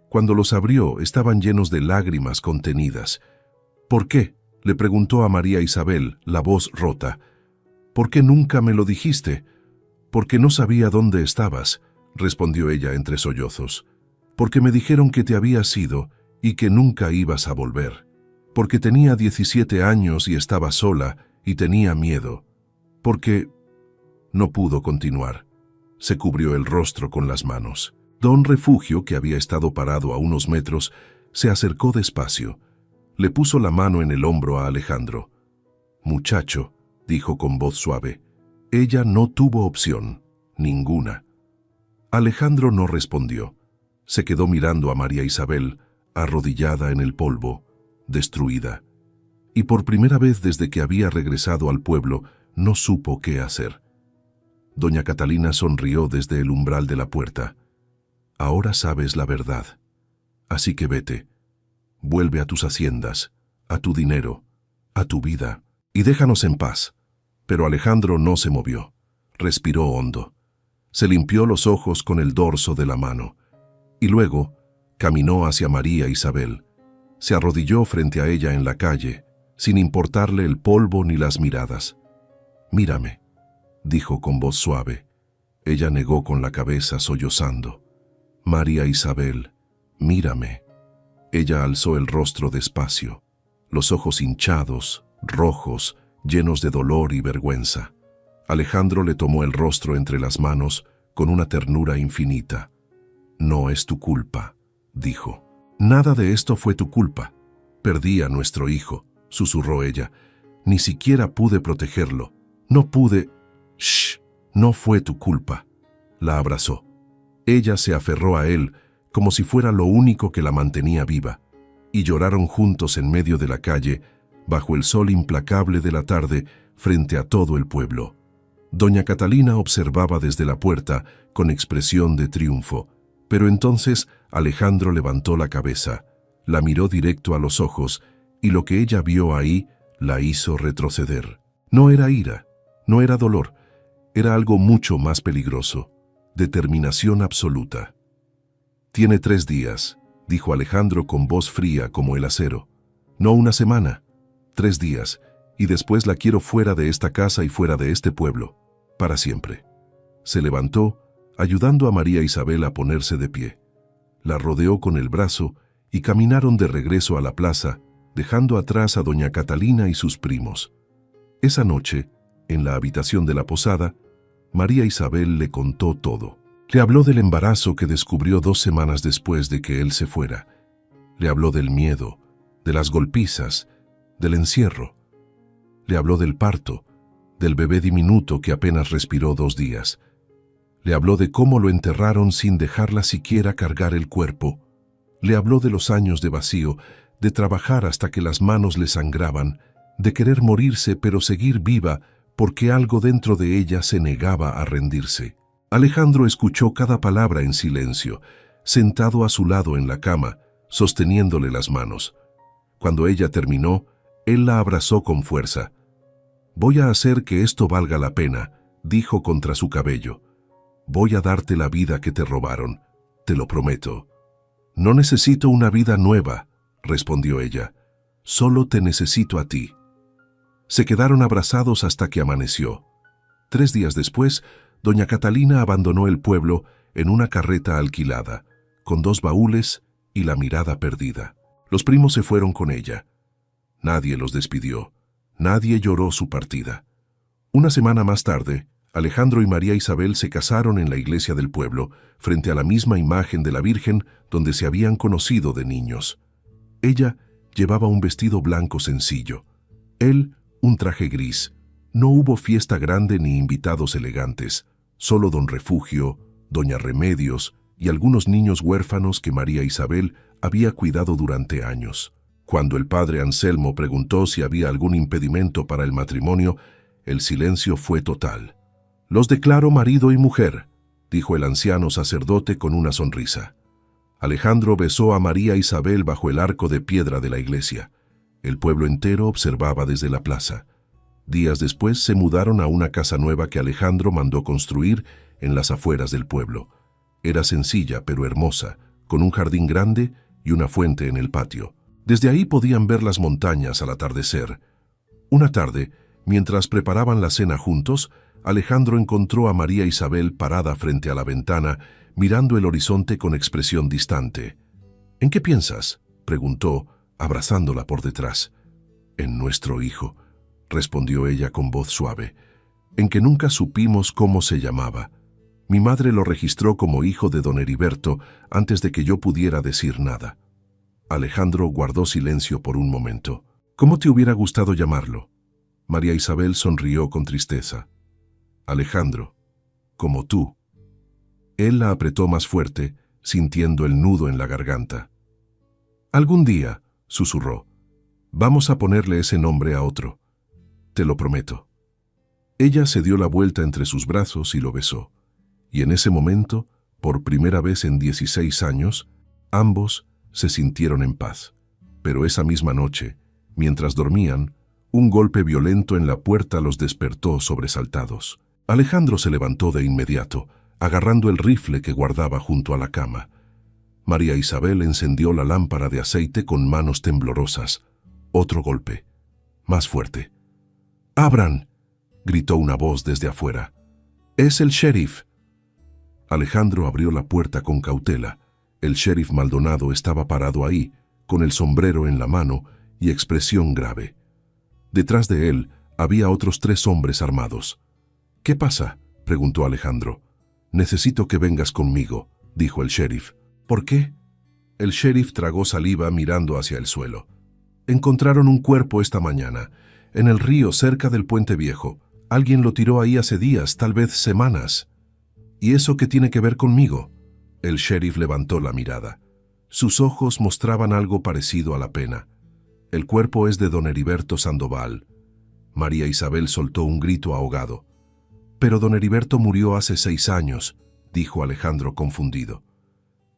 Cuando los abrió, estaban llenos de lágrimas contenidas. «¿Por qué?», le preguntó a María Isabel, la voz rota. ¿Por qué nunca me lo dijiste? Porque no sabía dónde estabas, respondió ella entre sollozos. Porque me dijeron que te habías ido y que nunca ibas a volver. Porque tenía 17 años y estaba sola y tenía miedo. Porque... No pudo continuar. Se cubrió el rostro con las manos. Don Refugio, que había estado parado a unos metros, se acercó despacio. Le puso la mano en el hombro a Alejandro. «Muchacho», dijo con voz suave, «ella no tuvo opción, ninguna». Alejandro no respondió. Se quedó mirando a María Isabel, arrodillada en el polvo, destruida. Y por primera vez desde que había regresado al pueblo, no supo qué hacer. Doña Catalina sonrió desde el umbral de la puerta. «Ahora sabes la verdad. Así que vete. Vuelve a tus haciendas, a tu dinero, a tu vida, y déjanos en paz». Pero Alejandro no se movió. Respiró hondo. Se limpió los ojos con el dorso de la mano. Y luego caminó hacia María Isabel. Se arrodilló frente a ella en la calle, sin importarle el polvo ni las miradas. «Mírame», dijo con voz suave. Ella negó con la cabeza sollozando. «María Isabel, mírame». Ella alzó el rostro despacio, los ojos hinchados, rojos, llenos de dolor y vergüenza. Alejandro le tomó el rostro entre las manos con una ternura infinita. «No es tu culpa», dijo. «Nada de esto fue tu culpa. Perdí a nuestro hijo», susurró ella. «Ni siquiera pude protegerlo. No pude...» «Shh, no fue tu culpa». La abrazó. Ella se aferró a él como si fuera lo único que la mantenía viva, y lloraron juntos en medio de la calle, bajo el sol implacable de la tarde, frente a todo el pueblo. Doña Catalina observaba desde la puerta con expresión de triunfo, pero entonces Alejandro levantó la cabeza, la miró directo a los ojos, y lo que ella vio ahí la hizo retroceder. No era ira, no era dolor, era algo mucho más peligroso: determinación absoluta. «Tiene 3 días», dijo Alejandro con voz fría como el acero. «No una semana, 3 días, y después la quiero fuera de esta casa y fuera de este pueblo, para siempre». Se levantó, ayudando a María Isabel a ponerse de pie. La rodeó con el brazo y caminaron de regreso a la plaza, dejando atrás a doña Catalina y sus primos. Esa noche, en la habitación de la posada, María Isabel le contó todo. Le habló del embarazo que descubrió 2 semanas después de que él se fuera. Le habló del miedo, de las golpizas, del encierro. Le habló del parto, del bebé diminuto que apenas respiró 2 días. Le habló de cómo lo enterraron sin dejarla siquiera cargar el cuerpo. Le habló de los años de vacío, de trabajar hasta que las manos le sangraban, de querer morirse pero seguir viva porque algo dentro de ella se negaba a rendirse. Alejandro escuchó cada palabra en silencio, sentado a su lado en la cama, sosteniéndole las manos. Cuando ella terminó, él la abrazó con fuerza. «Voy a hacer que esto valga la pena», dijo contra su cabello. «Voy a darte la vida que te robaron, te lo prometo». «No necesito una vida nueva», respondió ella. «Solo te necesito a ti». Se quedaron abrazados hasta que amaneció. 3 días después, doña Catalina abandonó el pueblo en una carreta alquilada, con 2 baúles y la mirada perdida. Los primos se fueron con ella. Nadie los despidió. Nadie lloró su partida. Una semana más tarde, Alejandro y María Isabel se casaron en la iglesia del pueblo, frente a la misma imagen de la Virgen donde se habían conocido de niños. Ella llevaba un vestido blanco sencillo. Él, un traje gris. No hubo fiesta grande ni invitados elegantes, solo don Refugio, doña Remedios y algunos niños huérfanos que María Isabel había cuidado durante años. Cuando el padre Anselmo preguntó si había algún impedimento para el matrimonio, el silencio fue total. «Los declaro marido y mujer», dijo el anciano sacerdote con una sonrisa. Alejandro besó a María Isabel bajo el arco de piedra de la iglesia. El pueblo entero observaba desde la plaza. Días después se mudaron a una casa nueva que Alejandro mandó construir en las afueras del pueblo. Era sencilla pero hermosa, con un jardín grande y una fuente en el patio. Desde ahí podían ver las montañas al atardecer. Una tarde, Mientras preparaban la cena juntos, Alejandro encontró a María Isabel parada frente a la ventana, mirando el horizonte con expresión distante. «¿En qué piensas?», preguntó, abrazándola por detrás. «En nuestro hijo», respondió ella con voz suave, «en que nunca supimos cómo se llamaba. Mi madre lo registró como hijo de don Heriberto antes de que yo pudiera decir nada». Alejandro guardó silencio por un momento. «¿Cómo te hubiera gustado llamarlo?». María Isabel sonrió con tristeza. «Alejandro, como tú». Él la apretó más fuerte, sintiendo el nudo en la garganta. «Algún día», susurró, «vamos a ponerle ese nombre a otro. Te lo prometo». Ella se dio la vuelta entre sus brazos y lo besó. Y en ese momento, por primera vez en 16 años, ambos se sintieron en paz. Pero esa misma noche, mientras dormían, un golpe violento en la puerta los despertó sobresaltados. Alejandro se levantó de inmediato, agarrando el rifle que guardaba junto a la cama. María Isabel encendió la lámpara de aceite con manos temblorosas. Otro golpe, más fuerte. «¡Abran!», gritó una voz desde afuera. «¡Es el sheriff!». Alejandro abrió la puerta con cautela. El sheriff Maldonado estaba parado ahí, con el sombrero en la mano y expresión grave. Detrás de él había otros 3 hombres armados. «¿Qué pasa?», preguntó Alejandro. «Necesito que vengas conmigo», dijo el sheriff. «¿Por qué?». El sheriff tragó saliva mirando hacia el suelo. «Encontraron un cuerpo esta mañana, en el río cerca del Puente Viejo. Alguien lo tiró ahí hace días, tal vez semanas». «¿Y eso qué tiene que ver conmigo?». El sheriff levantó la mirada. Sus ojos mostraban algo parecido a la pena. «El cuerpo es de don Heriberto Sandoval». María Isabel soltó un grito ahogado. «Pero don Heriberto murió hace 6 años», dijo Alejandro confundido.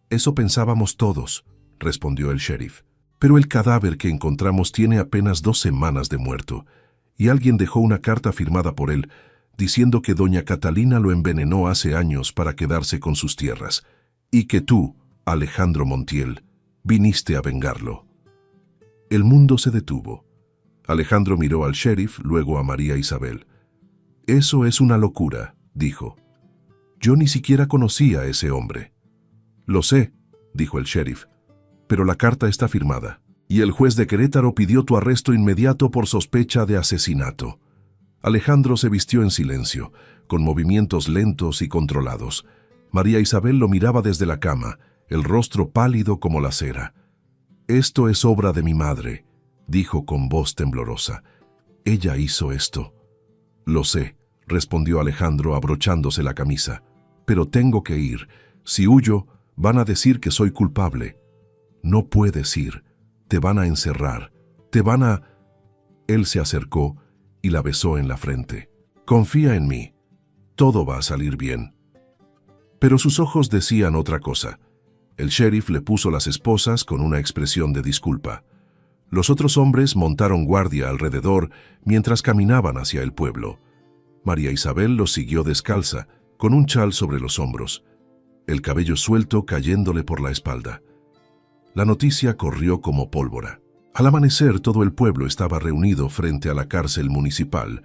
«Eso pensábamos todos», respondió el sheriff. «Pero el cadáver que encontramos tiene apenas 2 semanas de muerto, y alguien dejó una carta firmada por él, diciendo que doña Catalina lo envenenó hace años para quedarse con sus tierras, y que tú, Alejandro Montiel, viniste a vengarlo». El mundo se detuvo. Alejandro miró al sheriff, luego a María Isabel. «Eso es una locura», dijo. «Yo ni siquiera conocía a ese hombre». «Lo sé», dijo el sheriff, «pero la carta está firmada, y el juez de Querétaro pidió tu arresto inmediato por sospecha de asesinato». Alejandro se vistió en silencio, con movimientos lentos y controlados. María Isabel lo miraba desde la cama, el rostro pálido como la cera. «Esto es obra de mi madre», dijo con voz temblorosa. «Ella hizo esto». «Lo sé», respondió Alejandro abrochándose la camisa. «Pero tengo que ir. Si huyo, van a decir que soy culpable». «No puedes ir. Te van a encerrar. Te van a...». Él se acercó y la besó en la frente. «Confía en mí. Todo va a salir bien». Pero sus ojos decían otra cosa. El sheriff le puso las esposas con una expresión de disculpa. Los otros hombres montaron guardia alrededor mientras caminaban hacia el pueblo. María Isabel los siguió descalza, con un chal sobre los hombros, el cabello suelto cayéndole por la espalda. La noticia corrió como pólvora. Al amanecer todo el pueblo estaba reunido frente a la cárcel municipal,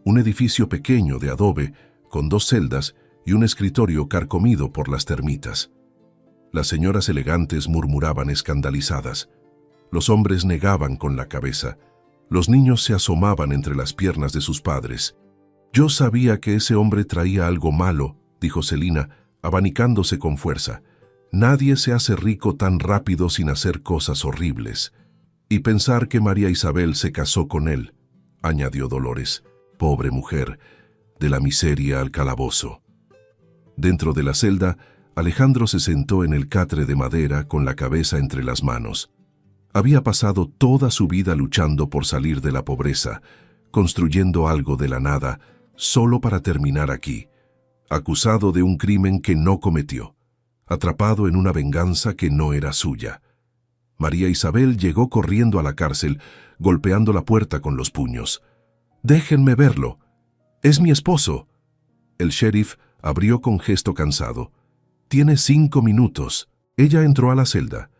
un edificio pequeño de adobe con 2 celdas y un escritorio carcomido por las termitas. Las señoras elegantes murmuraban escandalizadas. Los hombres negaban con la cabeza. Los niños se asomaban entre las piernas de sus padres. «Yo sabía que ese hombre traía algo malo», dijo Celina, abanicándose con fuerza. «Nadie se hace rico tan rápido sin hacer cosas horribles». «Y pensar que María Isabel se casó con él», añadió Dolores. «Pobre mujer, de la miseria al calabozo». Dentro de la celda, Alejandro se sentó en el catre de madera con la cabeza entre las manos. Había pasado toda su vida luchando por salir de la pobreza, construyendo algo de la nada, solo para terminar aquí, acusado de un crimen que no cometió, atrapado en una venganza que no era suya. María Isabel llegó corriendo a la cárcel, golpeando la puerta con los puños. «Déjenme verlo. Es mi esposo». El sheriff abrió con gesto cansado. «Tiene 5 minutos». Ella entró a la celda.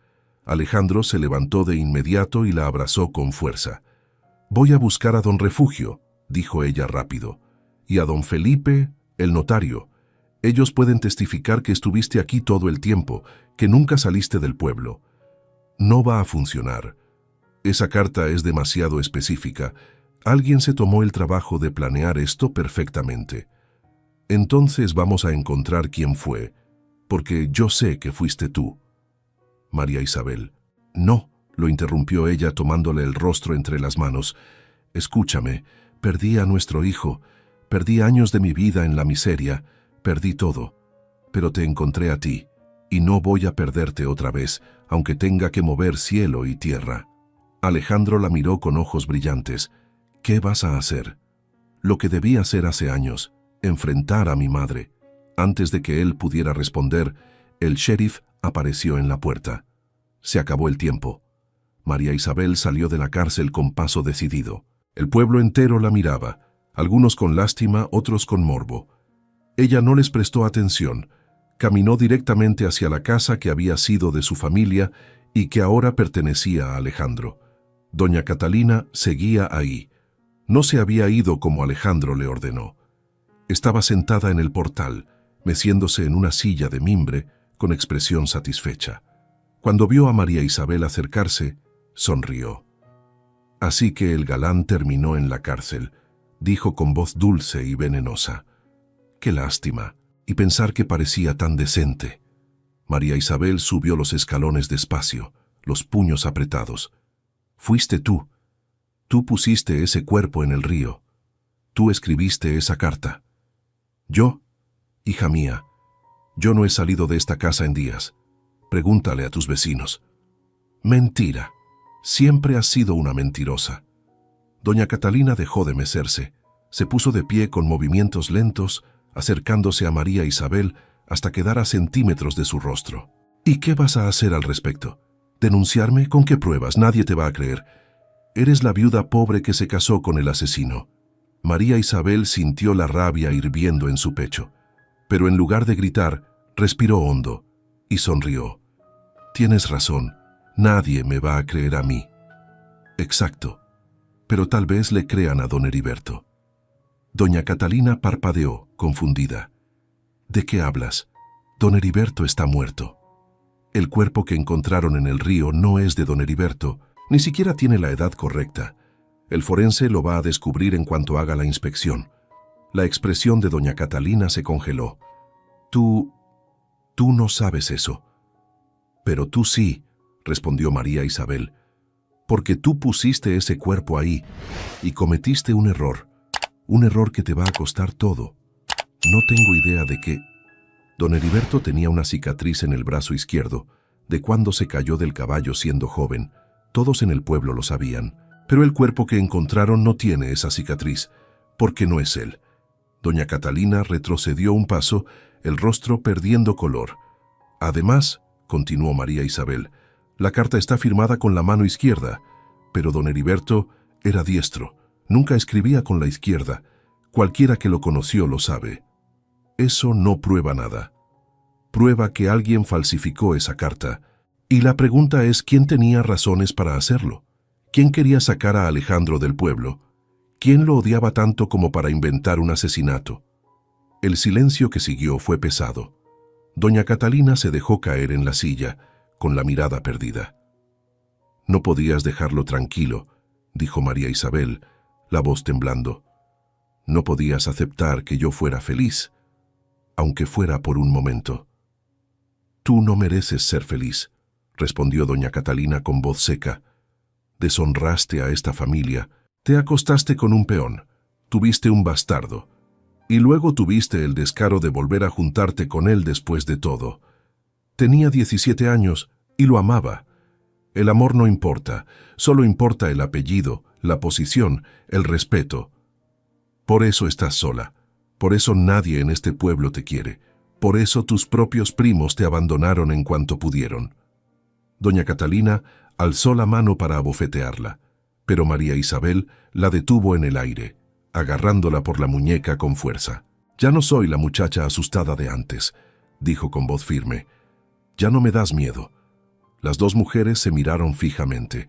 Alejandro se levantó de inmediato y la abrazó con fuerza. «Voy a buscar a don Refugio», dijo ella rápido. Y a don Felipe, el notario. Ellos pueden testificar que estuviste aquí todo el tiempo, que nunca saliste del pueblo. No va a funcionar. Esa carta es demasiado específica. Alguien se tomó el trabajo de planear esto perfectamente. Entonces vamos a encontrar quién fue, porque yo sé que fuiste tú. María Isabel. No, lo interrumpió ella tomándole el rostro entre las manos. Escúchame, perdí a nuestro hijo, perdí años de mi vida en la miseria, perdí todo. Pero te encontré a ti, y no voy a perderte otra vez, aunque tenga que mover cielo y tierra. Alejandro la miró con ojos brillantes. ¿Qué vas a hacer? Lo que debí hacer hace años, enfrentar a mi madre. Antes de que él pudiera responder, el sheriff apareció en la puerta. Se acabó el tiempo. María Isabel salió de la cárcel con paso decidido. El pueblo entero la miraba, algunos con lástima, otros con morbo. Ella no les prestó atención. Caminó directamente hacia la casa que había sido de su familia y que ahora pertenecía a Alejandro. Doña Catalina seguía ahí. No se había ido como Alejandro le ordenó. Estaba sentada en el portal, meciéndose en una silla de mimbre, con expresión satisfecha. Cuando vio a María Isabel acercarse, sonrió. Así que el galán terminó en la cárcel, dijo con voz dulce y venenosa. Qué lástima, y pensar que parecía tan decente. María Isabel subió los escalones despacio, los puños apretados. Fuiste tú. Tú pusiste ese cuerpo en el río. Tú escribiste esa carta. Yo, hija mía, yo no he salido de esta casa en días. Pregúntale a tus vecinos. Mentira. Siempre has sido una mentirosa. Doña Catalina dejó de mecerse. Se puso de pie con movimientos lentos, acercándose a María Isabel hasta quedar a centímetros de su rostro. ¿Y qué vas a hacer al respecto? ¿Denunciarme? ¿Con qué pruebas? Nadie te va a creer. Eres la viuda pobre que se casó con el asesino. María Isabel sintió la rabia hirviendo en su pecho, pero en lugar de gritar, respiró hondo y sonrió. Tienes razón, nadie me va a creer a mí. Exacto, pero tal vez le crean a don Heriberto. Doña Catalina parpadeó, confundida. ¿De qué hablas? Don Heriberto está muerto. El cuerpo que encontraron en el río no es de don Heriberto, ni siquiera tiene la edad correcta. El forense lo va a descubrir en cuanto haga la inspección. La expresión de doña Catalina se congeló. Tú no sabes eso. Pero tú sí, respondió María Isabel, porque tú pusiste ese cuerpo ahí y cometiste un error que te va a costar todo. No tengo idea de qué. Don Heriberto tenía una cicatriz en el brazo izquierdo, de cuando se cayó del caballo siendo joven. Todos en el pueblo lo sabían, pero el cuerpo que encontraron no tiene esa cicatriz, porque no es él. Doña Catalina retrocedió un paso, el rostro perdiendo color. Además, continuó María Isabel, la carta está firmada con la mano izquierda, pero don Heriberto era diestro, nunca escribía con la izquierda. Cualquiera que lo conoció lo sabe. Eso no prueba nada. Prueba que alguien falsificó esa carta. Y la pregunta es quién tenía razones para hacerlo. ¿Quién quería sacar a Alejandro del pueblo? ¿Quién lo odiaba tanto como para inventar un asesinato? El silencio que siguió fue pesado. Doña Catalina se dejó caer en la silla, con la mirada perdida. No podías dejarlo tranquilo, dijo María Isabel, la voz temblando. No podías aceptar que yo fuera feliz, aunque fuera por un momento. Tú no mereces ser feliz, respondió doña Catalina con voz seca. Deshonraste a esta familia, te acostaste con un peón, tuviste un bastardo, y luego tuviste el descaro de volver a juntarte con él después de todo. Tenía 17 años y lo amaba. El amor no importa, solo importa el apellido, la posición, el respeto. Por eso estás sola, por eso nadie en este pueblo te quiere, por eso tus propios primos te abandonaron en cuanto pudieron. Doña Catalina alzó la mano para abofetearla, pero María Isabel la detuvo en el aire, agarrándola por la muñeca con fuerza. Ya no soy la muchacha asustada de antes, dijo con voz firme. Ya no me das miedo. Las dos mujeres se miraron fijamente.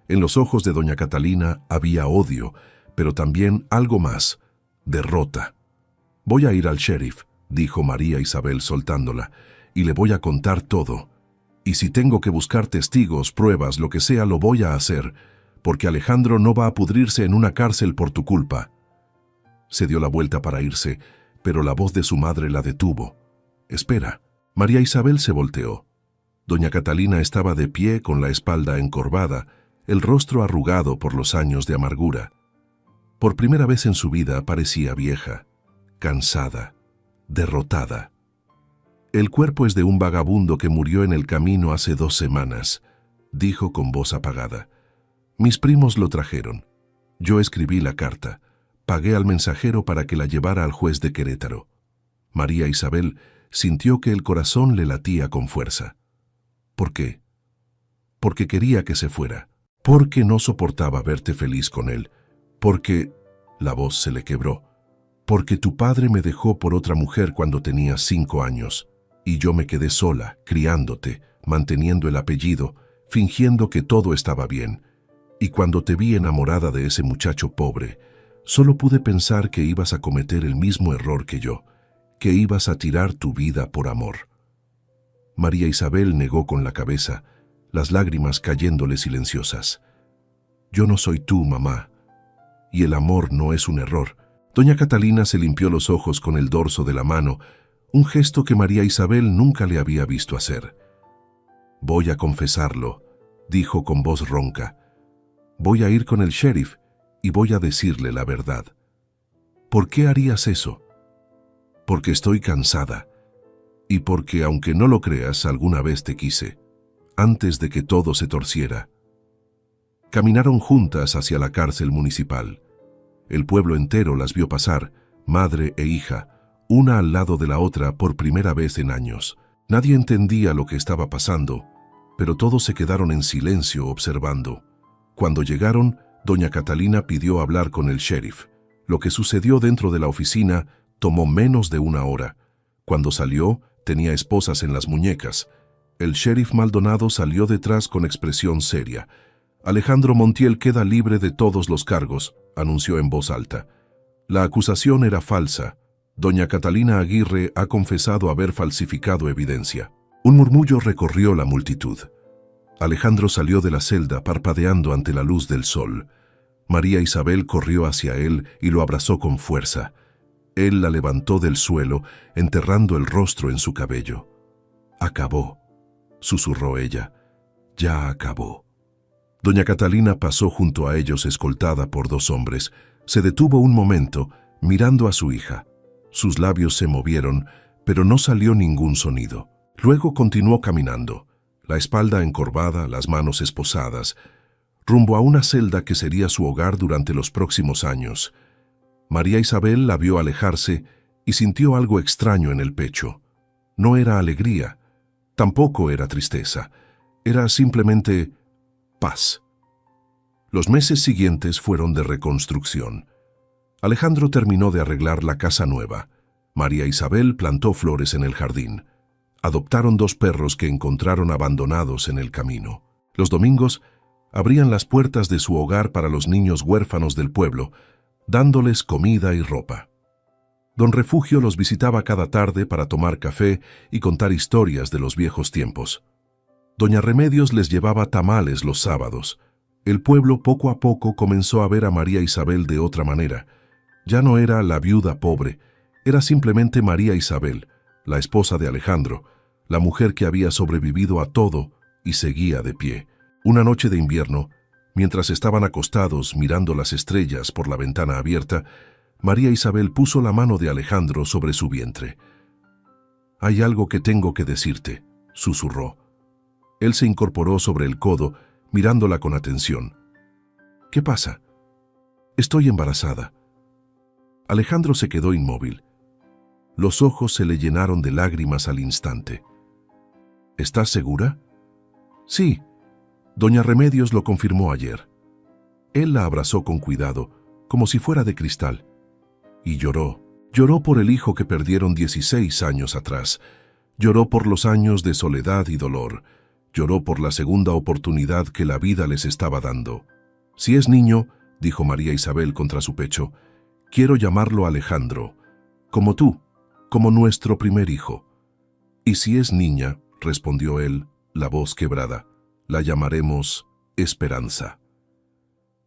En los ojos de doña Catalina había odio, pero también algo más: derrota. «Voy a ir al sheriff», dijo María Isabel soltándola, «y le voy a contar todo. Y si tengo que buscar testigos, pruebas, lo que sea, lo voy a hacer, porque Alejandro no va a pudrirse en una cárcel por tu culpa». Se dio la vuelta para irse, pero la voz de su madre la detuvo. «Espera». María Isabel se volteó. Doña Catalina estaba de pie con la espalda encorvada, el rostro arrugado por los años de amargura. Por primera vez en su vida parecía vieja, cansada, derrotada. «El cuerpo es de un vagabundo que murió en el camino hace 2 semanas», dijo con voz apagada. «Mis primos lo trajeron. Yo escribí la carta. Pagué al mensajero para que la llevara al juez de Querétaro». María Isabel sintió que el corazón le latía con fuerza. «¿Por qué?». «Porque quería que se fuera. Porque no soportaba verte feliz con él. Porque…» La voz se le quebró. «Porque tu padre me dejó por otra mujer cuando tenía 5 años. Y yo me quedé sola, criándote, manteniendo el apellido, fingiendo que todo estaba bien. Y cuando te vi enamorada de ese muchacho pobre, solo pude pensar que ibas a cometer el mismo error que yo, que ibas a tirar tu vida por amor». María Isabel negó con la cabeza, las lágrimas cayéndole silenciosas. «Yo no soy tú, mamá. Y el amor no es un error». Doña Catalina se limpió los ojos con el dorso de la mano, un gesto que María Isabel nunca le había visto hacer. «Voy a confesarlo», dijo con voz ronca. «Voy a ir con el sheriff y voy a decirle la verdad». «¿Por qué harías eso?». «Porque estoy cansada. Y porque, aunque no lo creas, alguna vez te quise, antes de que todo se torciera». Caminaron juntas hacia la cárcel municipal. El pueblo entero las vio pasar, madre e hija, una al lado de la otra por primera vez en años. Nadie entendía lo que estaba pasando, pero todos se quedaron en silencio observando. Cuando llegaron, doña Catalina pidió hablar con el sheriff. Lo que sucedió dentro de la oficina tomó menos de 1 hora. Cuando salió, tenía esposas en las muñecas. El sheriff Maldonado salió detrás con expresión seria. «Alejandro Montiel queda libre de todos los cargos», anunció en voz alta. «La acusación era falsa. Doña Catalina Aguirre ha confesado haber falsificado evidencia». Un murmullo recorrió la multitud. Alejandro salió de la celda parpadeando ante la luz del sol. María Isabel corrió hacia él y lo abrazó con fuerza. Él la levantó del suelo, enterrando el rostro en su cabello. «Acabó», susurró ella. «Ya acabó». Doña Catalina pasó junto a ellos escoltada por 2 hombres. Se detuvo un momento, mirando a su hija. Sus labios se movieron, pero no salió ningún sonido. Luego continuó caminando, la espalda encorvada, las manos esposadas, rumbo a una celda que sería su hogar durante los próximos años. María Isabel la vio alejarse y sintió algo extraño en el pecho. No era alegría, tampoco era tristeza, era simplemente paz. Los meses siguientes fueron de reconstrucción. Alejandro terminó de arreglar la casa nueva. María Isabel plantó flores en el jardín. Adoptaron 2 perros que encontraron abandonados en el camino. Los domingos abrían las puertas de su hogar para los niños huérfanos del pueblo, dándoles comida y ropa. Don Refugio los visitaba cada tarde para tomar café y contar historias de los viejos tiempos. Doña Remedios les llevaba tamales los sábados. El pueblo poco a poco comenzó a ver a María Isabel de otra manera. Ya no era la viuda pobre, era simplemente María Isabel, la esposa de Alejandro, la mujer que había sobrevivido a todo y seguía de pie. Una noche de invierno, mientras estaban acostados mirando las estrellas por la ventana abierta, María Isabel puso la mano de Alejandro sobre su vientre. «Hay algo que tengo que decirte», susurró. Él se incorporó sobre el codo, mirándola con atención. «¿Qué pasa?». «Estoy embarazada». Alejandro se quedó inmóvil. Los ojos se le llenaron de lágrimas al instante. «¿Estás segura?». «Sí. Doña Remedios lo confirmó ayer». Él la abrazó con cuidado, como si fuera de cristal. Y lloró. Lloró por el hijo que perdieron 16 años atrás. Lloró por los años de soledad y dolor. Lloró por la segunda oportunidad que la vida les estaba dando. Si es niño, dijo María Isabel contra su pecho. Quiero llamarlo Alejandro, como tú, como nuestro primer hijo. Y si es niña, respondió él, la voz quebrada, la llamaremos Esperanza.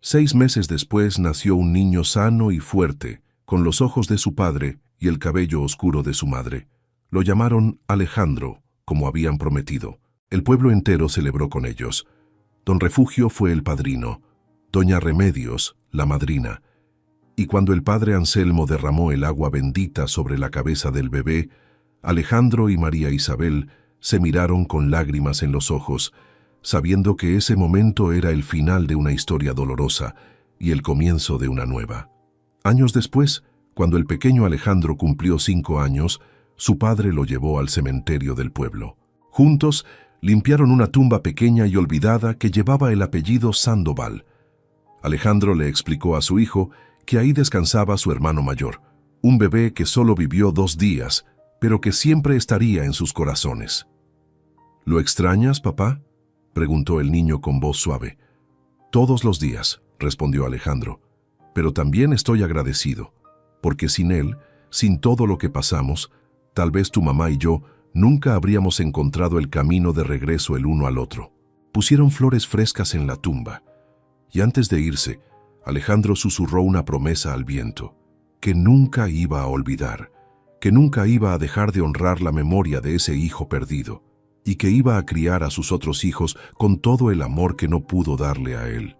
6 meses después nació un niño sano y fuerte, con los ojos de su padre y el cabello oscuro de su madre. Lo llamaron Alejandro, como habían prometido. El pueblo entero celebró con ellos. Don Refugio fue el padrino, doña Remedios, la madrina. Y cuando el padre Anselmo derramó el agua bendita sobre la cabeza del bebé, Alejandro y María Isabel se miraron con lágrimas en los ojos, sabiendo que ese momento era el final de una historia dolorosa y el comienzo de una nueva. Años después, cuando el pequeño Alejandro cumplió 5 años, su padre lo llevó al cementerio del pueblo. Juntos, limpiaron una tumba pequeña y olvidada que llevaba el apellido Sandoval. Alejandro le explicó a su hijo que ahí descansaba su hermano mayor, un bebé que solo vivió 2 días, pero que siempre estaría en sus corazones. ¿Lo extrañas, papá?, preguntó el niño con voz suave. Todos los días, respondió Alejandro, pero también estoy agradecido, porque sin él, sin todo lo que pasamos, tal vez tu mamá y yo nunca habríamos encontrado el camino de regreso el uno al otro. Pusieron flores frescas en la tumba, y antes de irse, Alejandro susurró una promesa al viento, que nunca iba a olvidar, que nunca iba a dejar de honrar la memoria de ese hijo perdido, y que iba a criar a sus otros hijos con todo el amor que no pudo darle a él.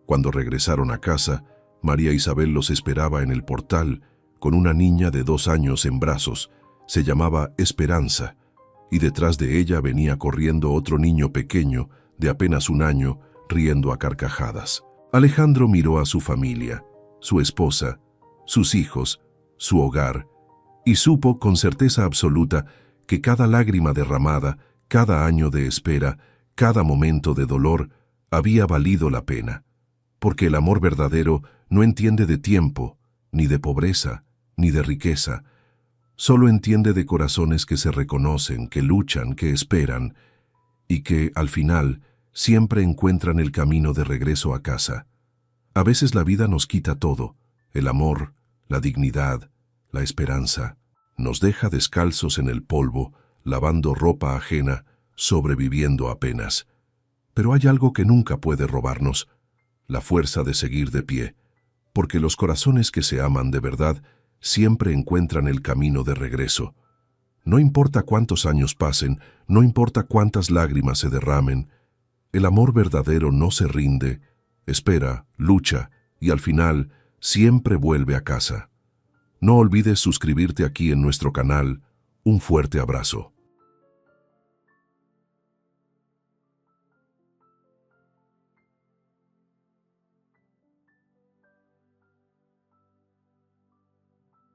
Cuando regresaron a casa, María Isabel los esperaba en el portal, con una niña de 2 años en brazos. Se llamaba Esperanza, y detrás de ella venía corriendo otro niño pequeño, de apenas 1 año, riendo a carcajadas. Alejandro miró a su familia, su esposa, sus hijos, su hogar, y supo con certeza absoluta que cada lágrima derramada, cada año de espera, cada momento de dolor, había valido la pena, porque el amor verdadero no entiende de tiempo, ni de pobreza, ni de riqueza, solo entiende de corazones que se reconocen, que luchan, que esperan, y que, al final, siempre encuentran el camino de regreso a casa. A veces la vida nos quita todo, el amor, la dignidad, la esperanza, nos deja descalzos en el polvo, lavando ropa ajena, sobreviviendo apenas. Pero hay algo que nunca puede robarnos, la fuerza de seguir de pie, porque los corazones que se aman de verdad siempre encuentran el camino de regreso. No importa cuántos años pasen, no importa cuántas lágrimas se derramen, el amor verdadero no se rinde, espera, lucha y al final siempre vuelve a casa. No olvides suscribirte aquí en nuestro canal. Un fuerte abrazo.